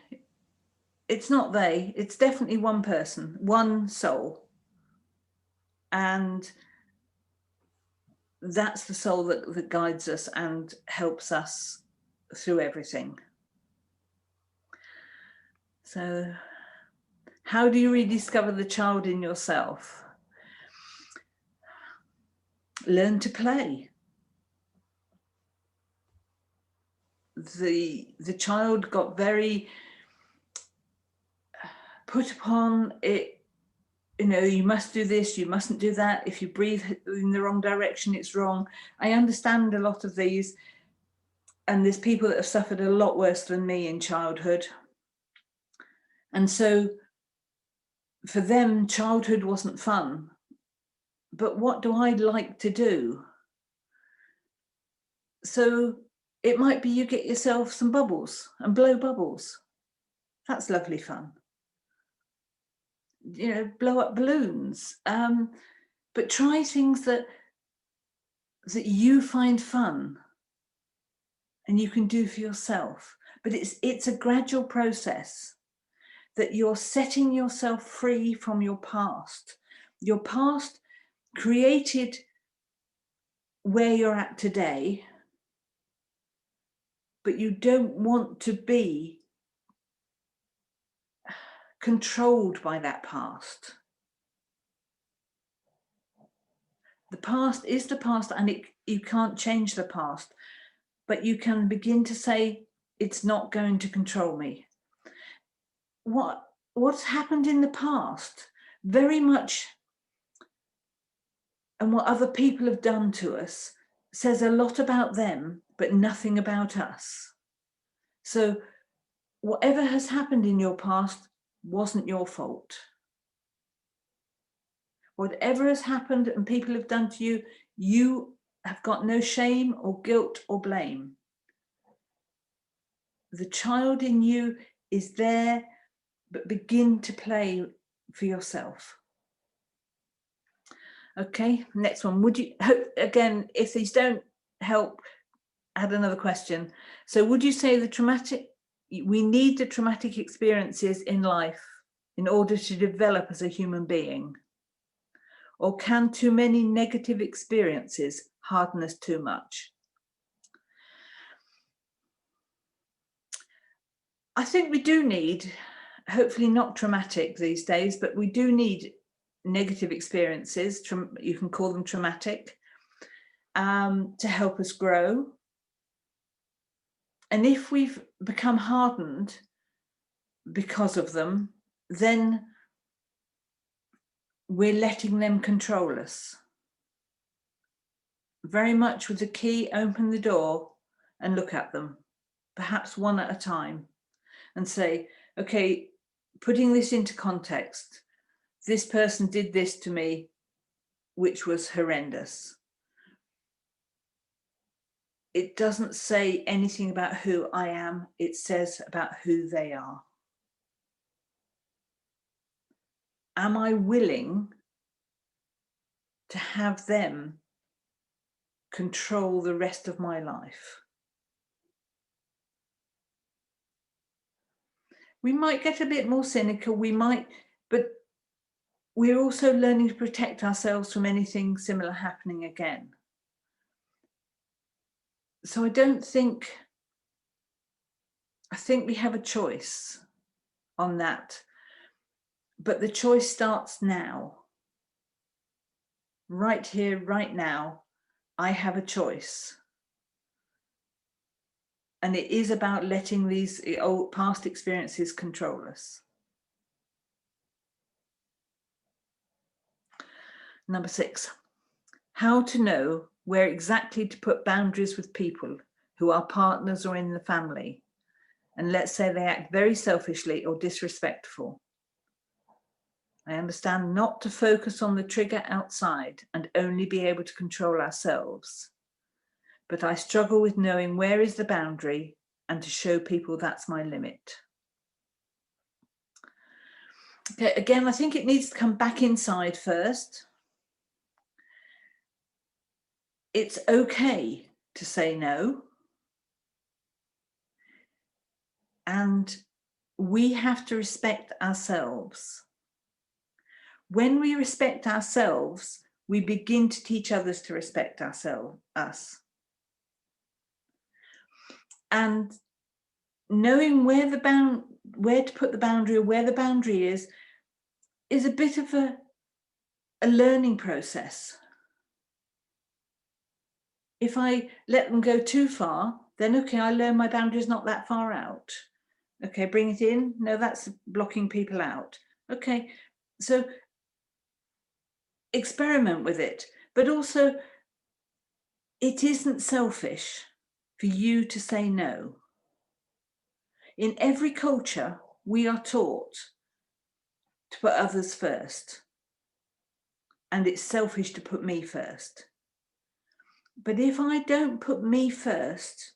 It's not they. It's definitely one person, one soul. And that's the soul that guides us and helps us through everything. So how do you rediscover the child in yourself? Learn to play. The child got very put upon it. You know, you must do this, you mustn't do that. If you breathe in the wrong direction, it's wrong. I understand a lot of these. And there's people that have suffered a lot worse than me in childhood. And so for them, childhood wasn't fun. But what do I like to do? So it might be you get yourself some bubbles and blow bubbles. That's lovely fun. You know, blow up balloons. But try things that you find fun and you can do for yourself. But it's a gradual process that you're setting yourself free from your past. Your past created where you're at today, but you don't want to be controlled by that past. The past is the past, and you can't change the past, but you can begin to say, it's not going to control me. What's happened in the past, very much, and what other people have done to us says a lot about them, but nothing about us. So whatever has happened in your past wasn't your fault. Whatever has happened and people have done to you, you have got no shame or guilt or blame. The child in you is there, but begin to play for yourself. Okay, next one. Would you, again, if these don't help, add another question. So would you say we need the traumatic experiences in life in order to develop as a human being? Or can too many negative experiences harden us too much? I think we do need, hopefully not traumatic these days, but we do need negative experiences, you can call them traumatic, to help us grow. And if we've become hardened because of them, then we're letting them control us. Very much with the key, open the door and look at them, perhaps one at a time, and say, okay, putting this into context, this person did this to me, which was horrendous. It doesn't say anything about who I am, it says about who they are. Am I willing to have them control the rest of my life? We might get a bit more cynical, but we're also learning to protect ourselves from anything similar happening again. So I think we have a choice on that, but the choice starts now. Right here, right now, I have a choice. And it is about letting these old past experiences control us. Number 6, how to know where exactly to put boundaries with people who are partners or in the family, and let's say they act very selfishly or disrespectful. I understand not to focus on the trigger outside and only be able to control ourselves. But I struggle with knowing where is the boundary and to show people that's my limit. Okay, again, I think it needs to come back inside first. It's okay to say no. And we have to respect ourselves. When we respect ourselves, we begin to teach others to respect us. And knowing where to put the boundary, or where the boundary is a bit of a learning process. If I let them go too far, then okay, I learn my boundary is not that far out. Okay, bring it in. No, that's blocking people out. Okay, so experiment with it, but also it isn't selfish for you to say no. In every culture, we are taught to put others first, and it's selfish to put me first. But if I don't put me first,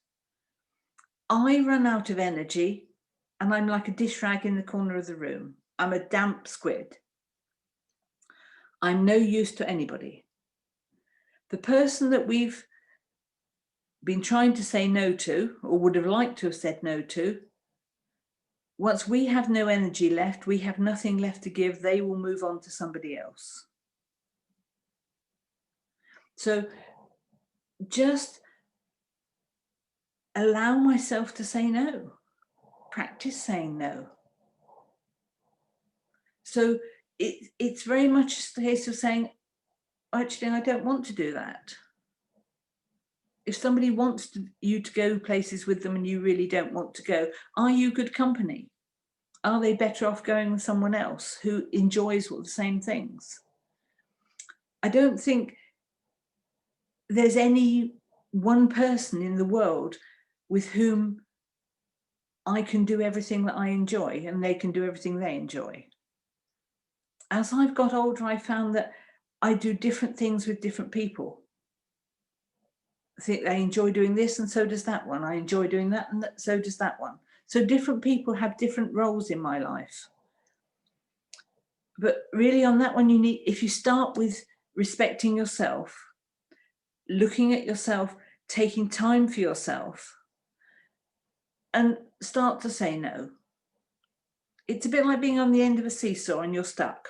I run out of energy and I'm like a dish rag in the corner of the room. I'm a damp squid. I'm no use to anybody. The person that we've been trying to say no to, or would have liked to have said no to, once we have no energy left, we have nothing left to give, they will move on to somebody else. So just allow myself to say no. Practice saying no. So it's very much a case of saying, actually, I don't want to do that. If somebody wants you to go places with them and you really don't want to go, are you good company? Are they better off going with someone else who enjoys all the same things? I don't think there's any one person in the world with whom I can do everything that I enjoy and they can do everything they enjoy. As I've got older, I found that I do different things with different people. I think they enjoy doing this and so does that one. I enjoy doing that and so does that one. So different people have different roles in my life. But really on that one, if you start with respecting yourself, looking at yourself, taking time for yourself, and start to say no. It's a bit like being on the end of a seesaw and you're stuck.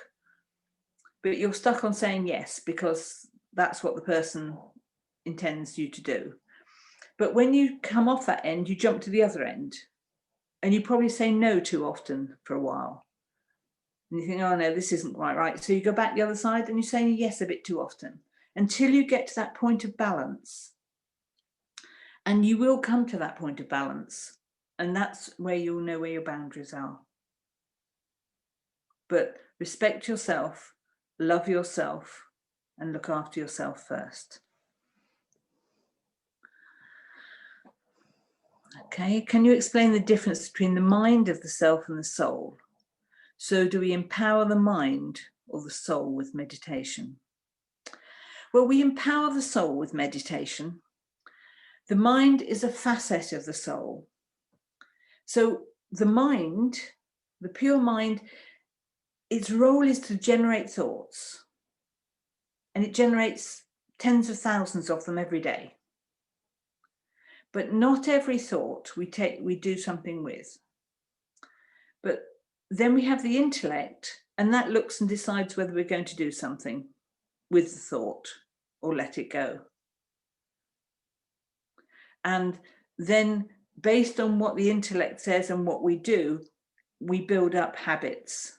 But you're stuck on saying yes because that's what the person intends you to do. But when you come off that end, you jump to the other end and you probably say no too often for a while. And you think, oh no, this isn't quite right. So you go back the other side and you say yes a bit too often until you get to that point of balance. And you will come to that point of balance. And that's where you'll know where your boundaries are. But respect yourself, love yourself, and look after yourself first. Okay, can you explain the difference between the mind of the self and the soul? So do we empower the mind or the soul with meditation? Well, we empower the soul with meditation. The mind is a facet of the soul. So the mind, the pure mind, its role is to generate thoughts. And it generates tens of thousands of them every day. But not every thought we do something with. But then we have the intellect, and that looks and decides whether we're going to do something with the thought or let it go. And then based on what the intellect says and what we do, we build up habits.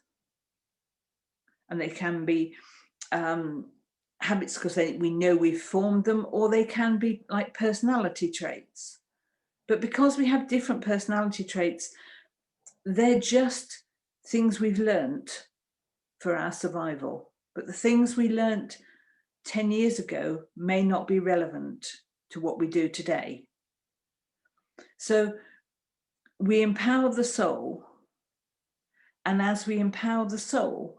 And they can be habits because we know we've formed them, or they can be like personality traits. But because we have different personality traits, they're just things we've learnt for our survival. But the things we learnt 10 years ago may not be relevant to what we do today. So we empower the soul, and as we empower the soul,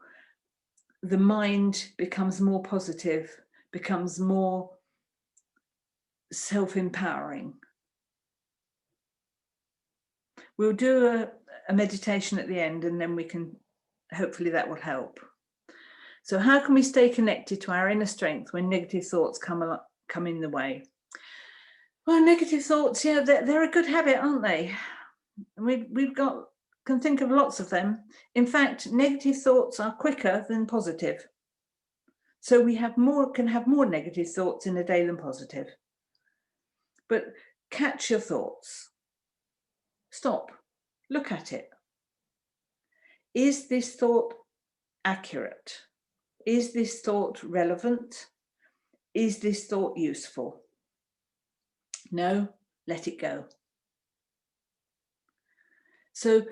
the mind becomes more positive, becomes more self-empowering. We'll do a meditation at the end, and then we can, hopefully that will help. So how can we stay connected to our inner strength when negative thoughts come in the way? Well, negative thoughts, yeah, they're a good habit, aren't they? Can think of lots of them. In fact, negative thoughts are quicker than positive. So we can have more negative thoughts in a day than positive. But catch your thoughts. Stop. Look at it. Is this thought accurate? Is this thought relevant? Is this thought useful? No, let it go. So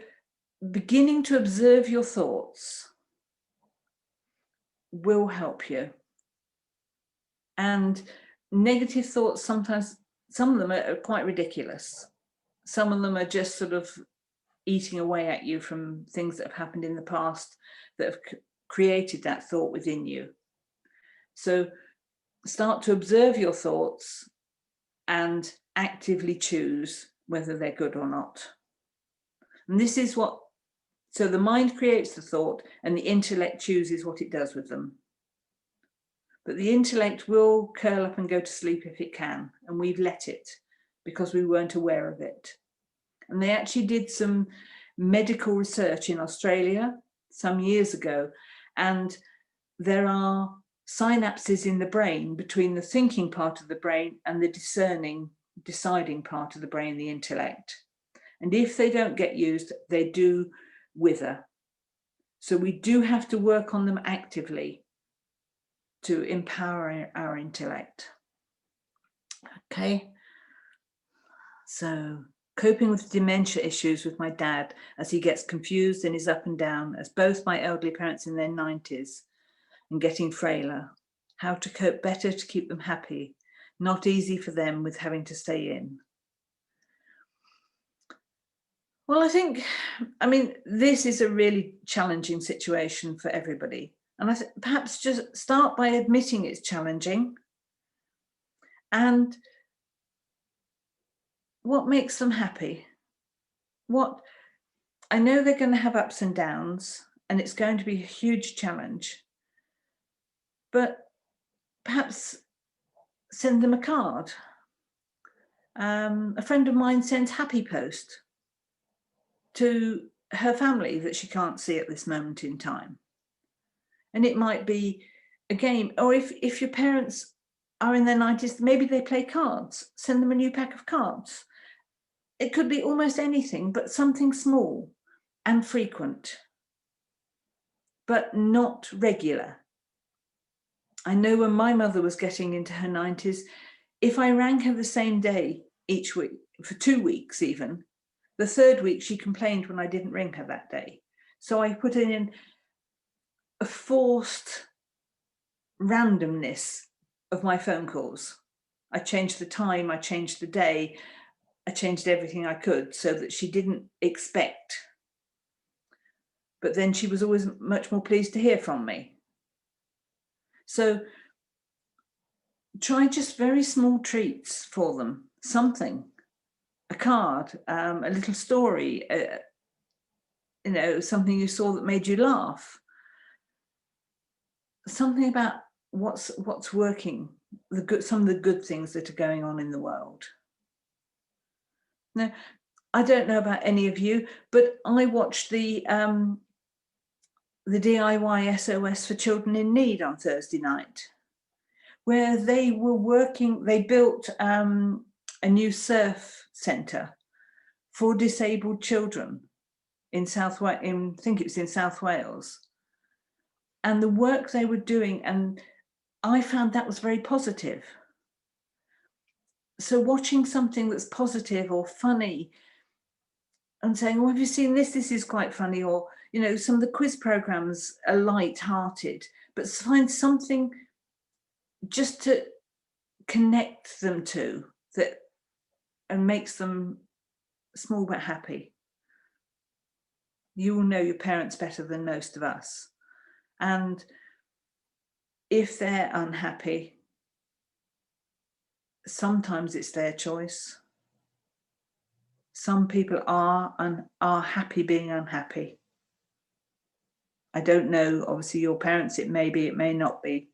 beginning to observe your thoughts will help you. And negative thoughts, sometimes, some of them are quite ridiculous. Some of them are just sort of eating away at you from things that have happened in the past that have created that thought within you. So start to observe your thoughts and actively choose whether they're good or not. And this is so the mind creates the thought and the intellect chooses what it does with them. But the intellect will curl up and go to sleep if it can, and we've let it because we weren't aware of it. And they actually did some medical research in Australia some years ago, and there are synapses in the brain between the thinking part of the brain and the deciding part of the brain, the intellect. And if they don't get used, they do wither. So we do have to work on them actively to empower our intellect. Okay. So coping with dementia issues with my dad as he gets confused and is up and down, as both my elderly parents in their 90s and getting frailer. How to cope better to keep them happy. Not easy for them with having to stay in. Well, I mean, this is a really challenging situation for everybody. And perhaps just start by admitting it's challenging. And what makes them happy? I know they're going to have ups and downs, and it's going to be a huge challenge. But perhaps send them a card. A friend of mine sends Happy Post to her family that she can't see at this moment in time. And it might be a game, or if your parents are in their 90s, maybe they play cards, send them a new pack of cards. It could be almost anything, but something small and frequent, but not regular. I know when my mother was getting into her 90s, if I rang her the same day each week, for 2 weeks even, the third week she complained when I didn't ring her that day. So I put in a forced randomness of my phone calls. I changed the time, I changed the day, I changed everything I could so that she didn't expect. But then she was always much more pleased to hear from me. So try just very small treats for them, something, a card, a little story, something you saw that made you laugh, something about what's working, some of the good things that are going on in the world. Now, I don't know about any of you, but I watched the DIY SOS for Children in Need on Thursday night, where they built a new surf centre for disabled children in I think it was in South Wales. And the work they were doing, and I found that was very positive. So watching something that's positive or funny and saying, oh, have you seen this? This is quite funny. Or, some of the quiz programs are light-hearted, but find something just to connect them to that and makes them small but happy. You will know your parents better than most of us. And if they're unhappy, sometimes it's their choice. Some people are happy being unhappy. I don't know, obviously your parents, it may be, it may not be.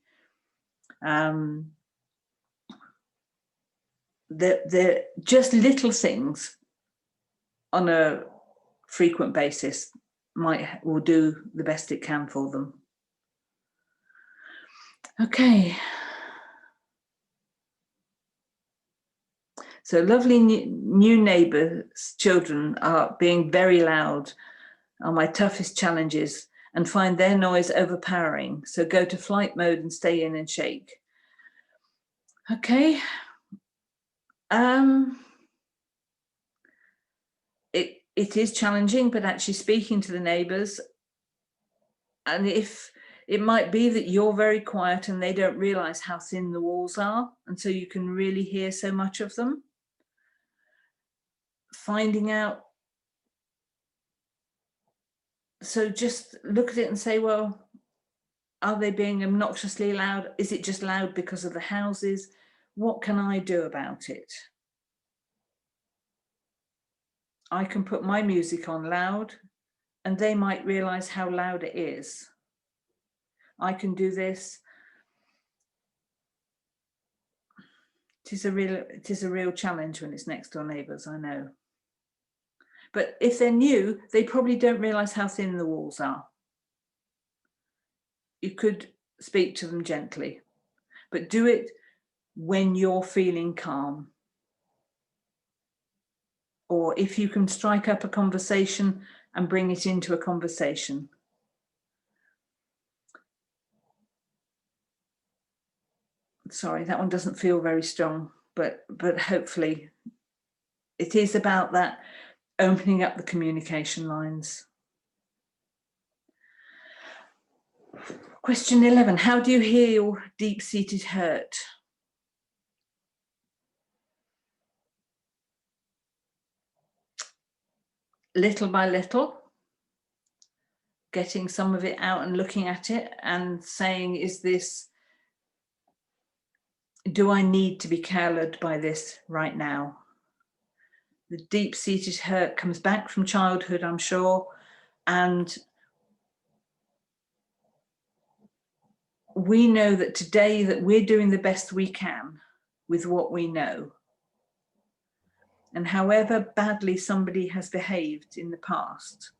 They're just little things on a frequent basis will do the best it can for them. Okay. So lovely new neighbours' children are being very loud are my toughest challenges and find their noise overpowering. So go to flight mode and stay in and shake. Okay. It is challenging, but actually speaking to the neighbours, and if it might be that you're very quiet and they don't realise how thin the walls are, and so you can really hear so much of them. Finding out, so just look at it and say, well, are they being obnoxiously loud? Is it just loud because of the houses? What can I do about it? I can put my music on loud and they might realise how loud it is. I can do this. It is a real challenge when it's next door neighbours, I know. But if they're new, they probably don't realise how thin the walls are. You could speak to them gently, but do it when you're feeling calm. Or if you can strike up a conversation and bring it into a conversation. Sorry, that one doesn't feel very strong, but hopefully it is about that opening up the communication lines. Question 11, how do you heal deep-seated hurt? Little by little, getting some of it out and looking at it and saying, do I need to be colored by this right now? The deep-seated hurt comes back from childhood, I'm sure, and we know that today that we're doing the best we can with what we know. And however badly somebody has behaved in the past,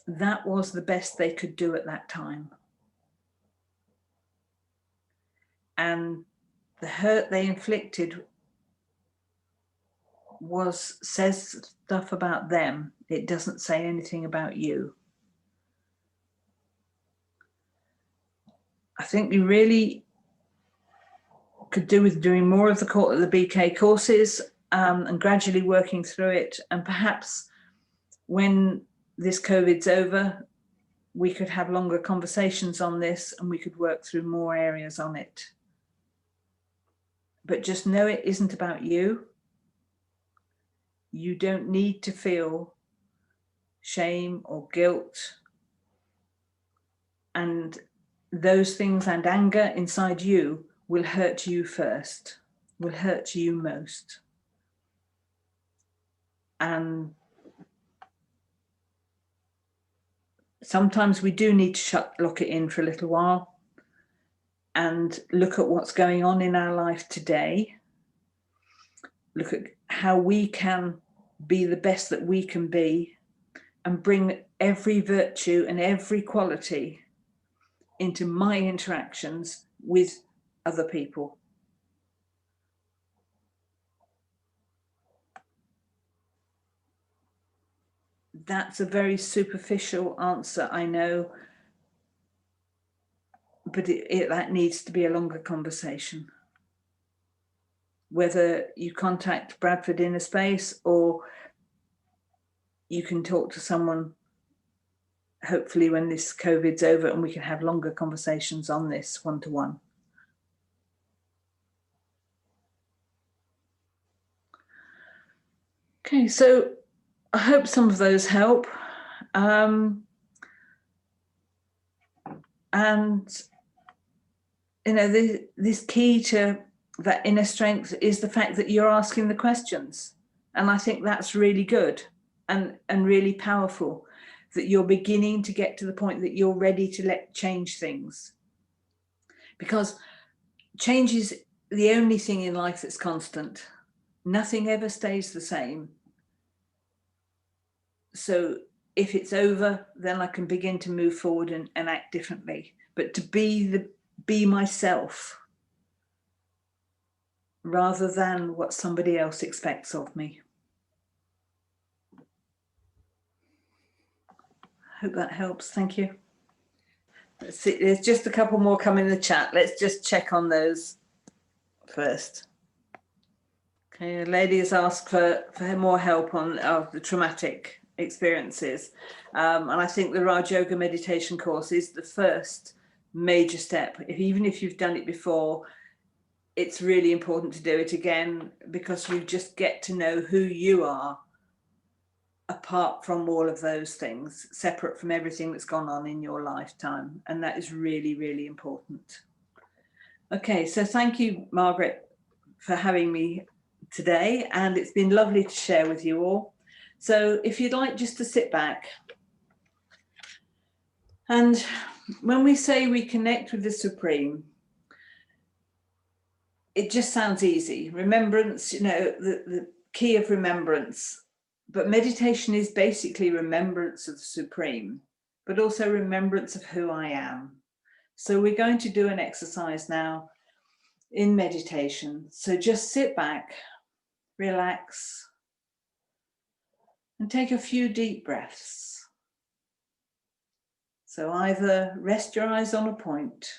that was the best they could do at that time. And the hurt they inflicted says stuff about them. It doesn't say anything about you. I think we really could do with doing more of the BK courses and gradually working through it. And perhaps when this COVID's over, we could have longer conversations on this and we could work through more areas on it. But just know it isn't about you. You don't need to feel shame or guilt. And those things and anger inside you will hurt you first, will hurt you most. And sometimes we do need to lock it in for a little while and look at what's going on in our life today. Look at how we can be the best that we can be and bring every virtue and every quality into my interactions with other people. That's a very superficial answer, I know, but that needs to be a longer conversation. Whether you contact Bradford Inner Space or you can talk to someone, hopefully when this COVID's over, and we can have longer conversations on this one-to-one. Okay, so I hope some of those help. And, you know, this key to that inner strength is the fact that you're asking the questions. And I think that's really good and really powerful, that you're beginning to get to the point that you're ready to change things. Because change is the only thing in life that's constant. Nothing ever stays the same. So if it's over, then I can begin to move forward and act differently. But to be myself rather than what somebody else expects of me. Hope that helps. Thank you. Let's see, there's just a couple more coming in the chat. Let's just check on those first. Okay, a lady has asked for more help on the traumatic experiences. And I think the Raj Yoga meditation course is the first major step. Even if you've done it before, it's really important to do it again, because you just get to know who you are apart from all of those things, separate from everything that's gone on in your lifetime. And that is really, really important. Okay, so thank you, Margaret, for having me today. And it's been lovely to share with you all. So if you'd like just to sit back. And when we say we connect with the Supreme, it just sounds easy. Remembrance, you know, the key of remembrance. But meditation is basically remembrance of the Supreme, but also remembrance of who I am. So we're going to do an exercise now in meditation. So just sit back, relax, and take a few deep breaths. So either rest your eyes on a point,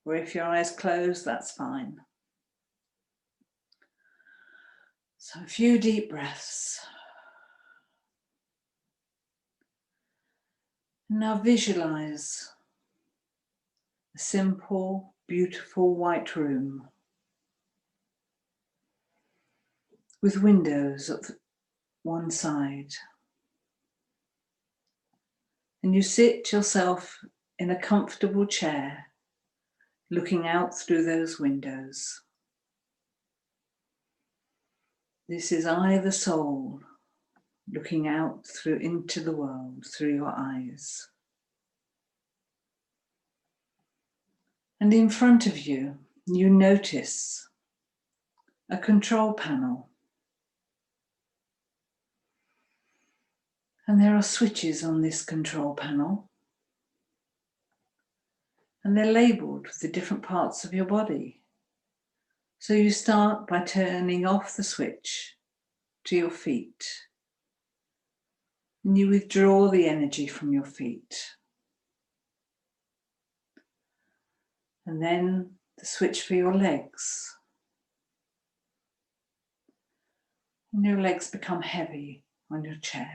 or if your eyes closed, that's fine. So a few deep breaths. Now visualize a simple, beautiful white room with windows at one side. And you sit yourself in a comfortable chair, looking out through those windows. This is I, the soul, looking out into the world through your eyes. And in front of you, you notice a control panel. And there are switches on this control panel. And they're labelled with the different parts of your body. So you start by turning off the switch to your feet. And you withdraw the energy from your feet. And then the switch for your legs. And your legs become heavy on your chair.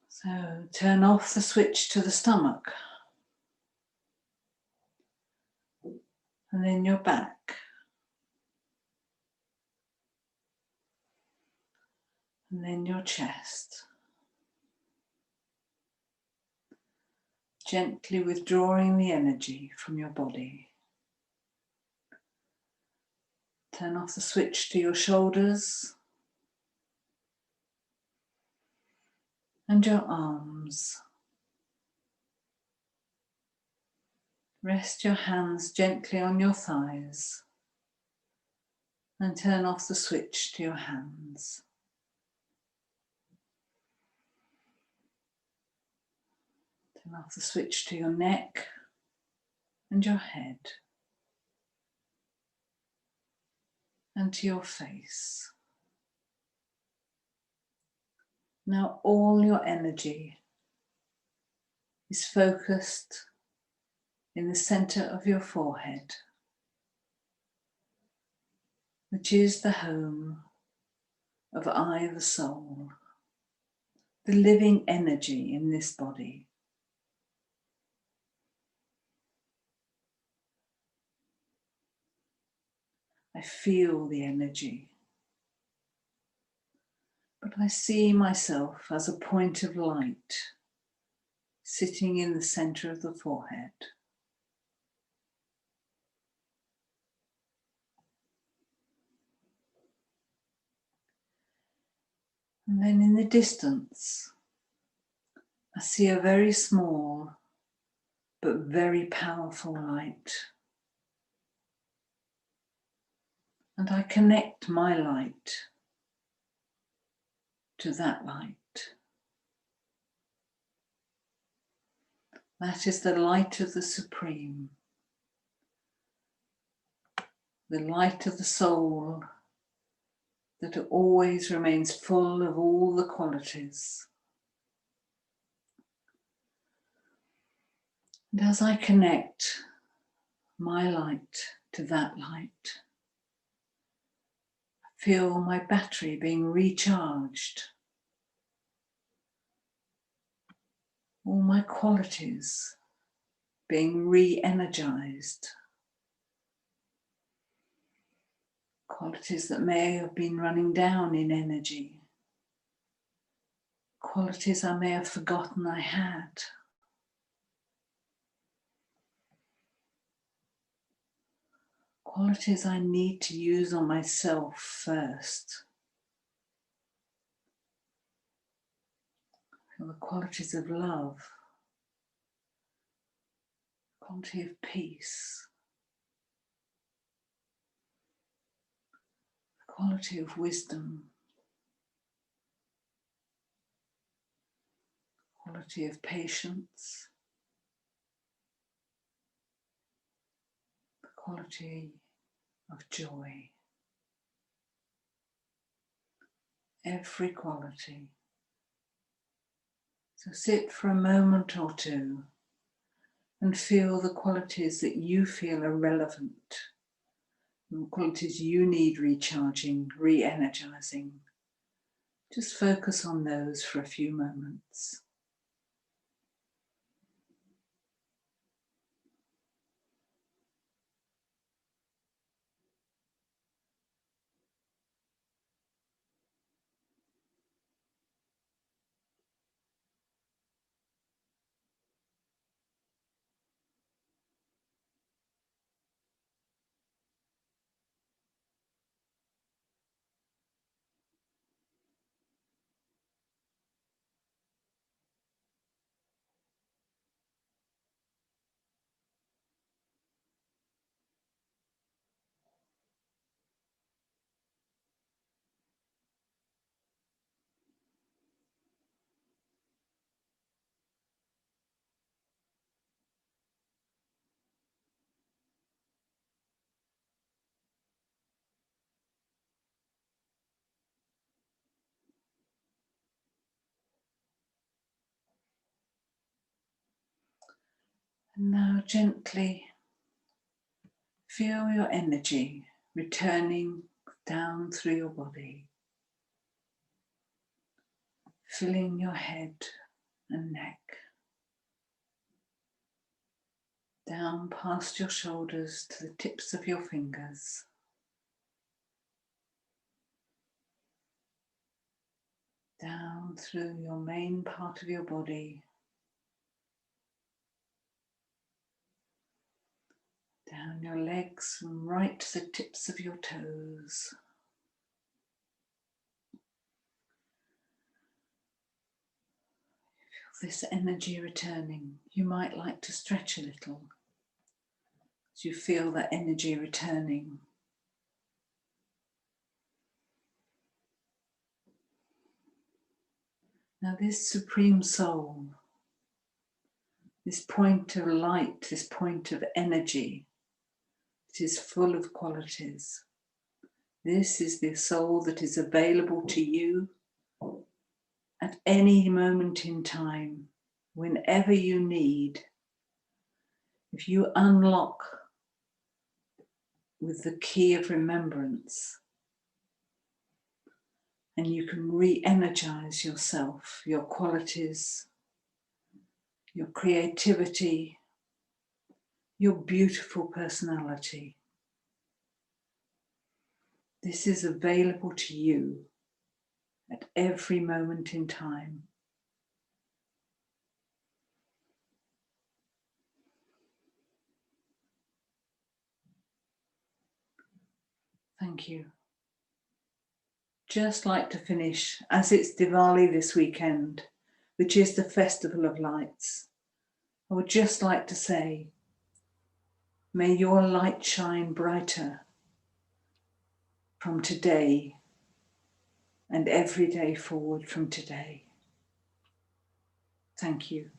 So turn off the switch to the stomach. And then your back. And then your chest. Gently withdrawing the energy from your body. Turn off the switch to your shoulders and your arms. Rest your hands gently on your thighs and turn off the switch to your hands. Turn off the switch to your neck and your head and to your face. Now all your energy is focused in the center of your forehead, which is the home of I, the soul, the living energy in this body. I feel the energy. But I see myself as a point of light sitting in the center of the forehead. And then in the distance, I see a very small but very powerful light. And I connect my light to that light. That is the light of the Supreme, the light of the soul that always remains full of all the qualities. And as I connect my light to that light, I feel my battery being recharged. All my qualities being re-energized. Qualities that may have been running down in energy. Qualities I may have forgotten I had. Qualities I need to use on myself first. The qualities of love, quality of peace, quality of wisdom, quality of patience, the quality of joy. Every quality. So sit for a moment or two and feel the qualities that you feel are relevant, the qualities you need recharging, re-energizing. Just focus on those for a few moments. And now gently feel your energy returning down through your body, filling your head and neck, down past your shoulders to the tips of your fingers, down through your main part of your body, down your legs and right to the tips of your toes. Feel this energy returning. You might like to stretch a little as you feel that energy returning. Now this Supreme Soul, this point of light, this point of energy, it is full of qualities. This is the soul that is available to you at any moment in time, whenever you need. If you unlock with the key of remembrance, and you can re-energize yourself, your qualities, your creativity, your beautiful personality. This is available to you at every moment in time. Thank you. Just like to finish, as it's Diwali this weekend, which is the Festival of Lights, I would just like to say, may your light shine brighter from today and every day forward from today. Thank you.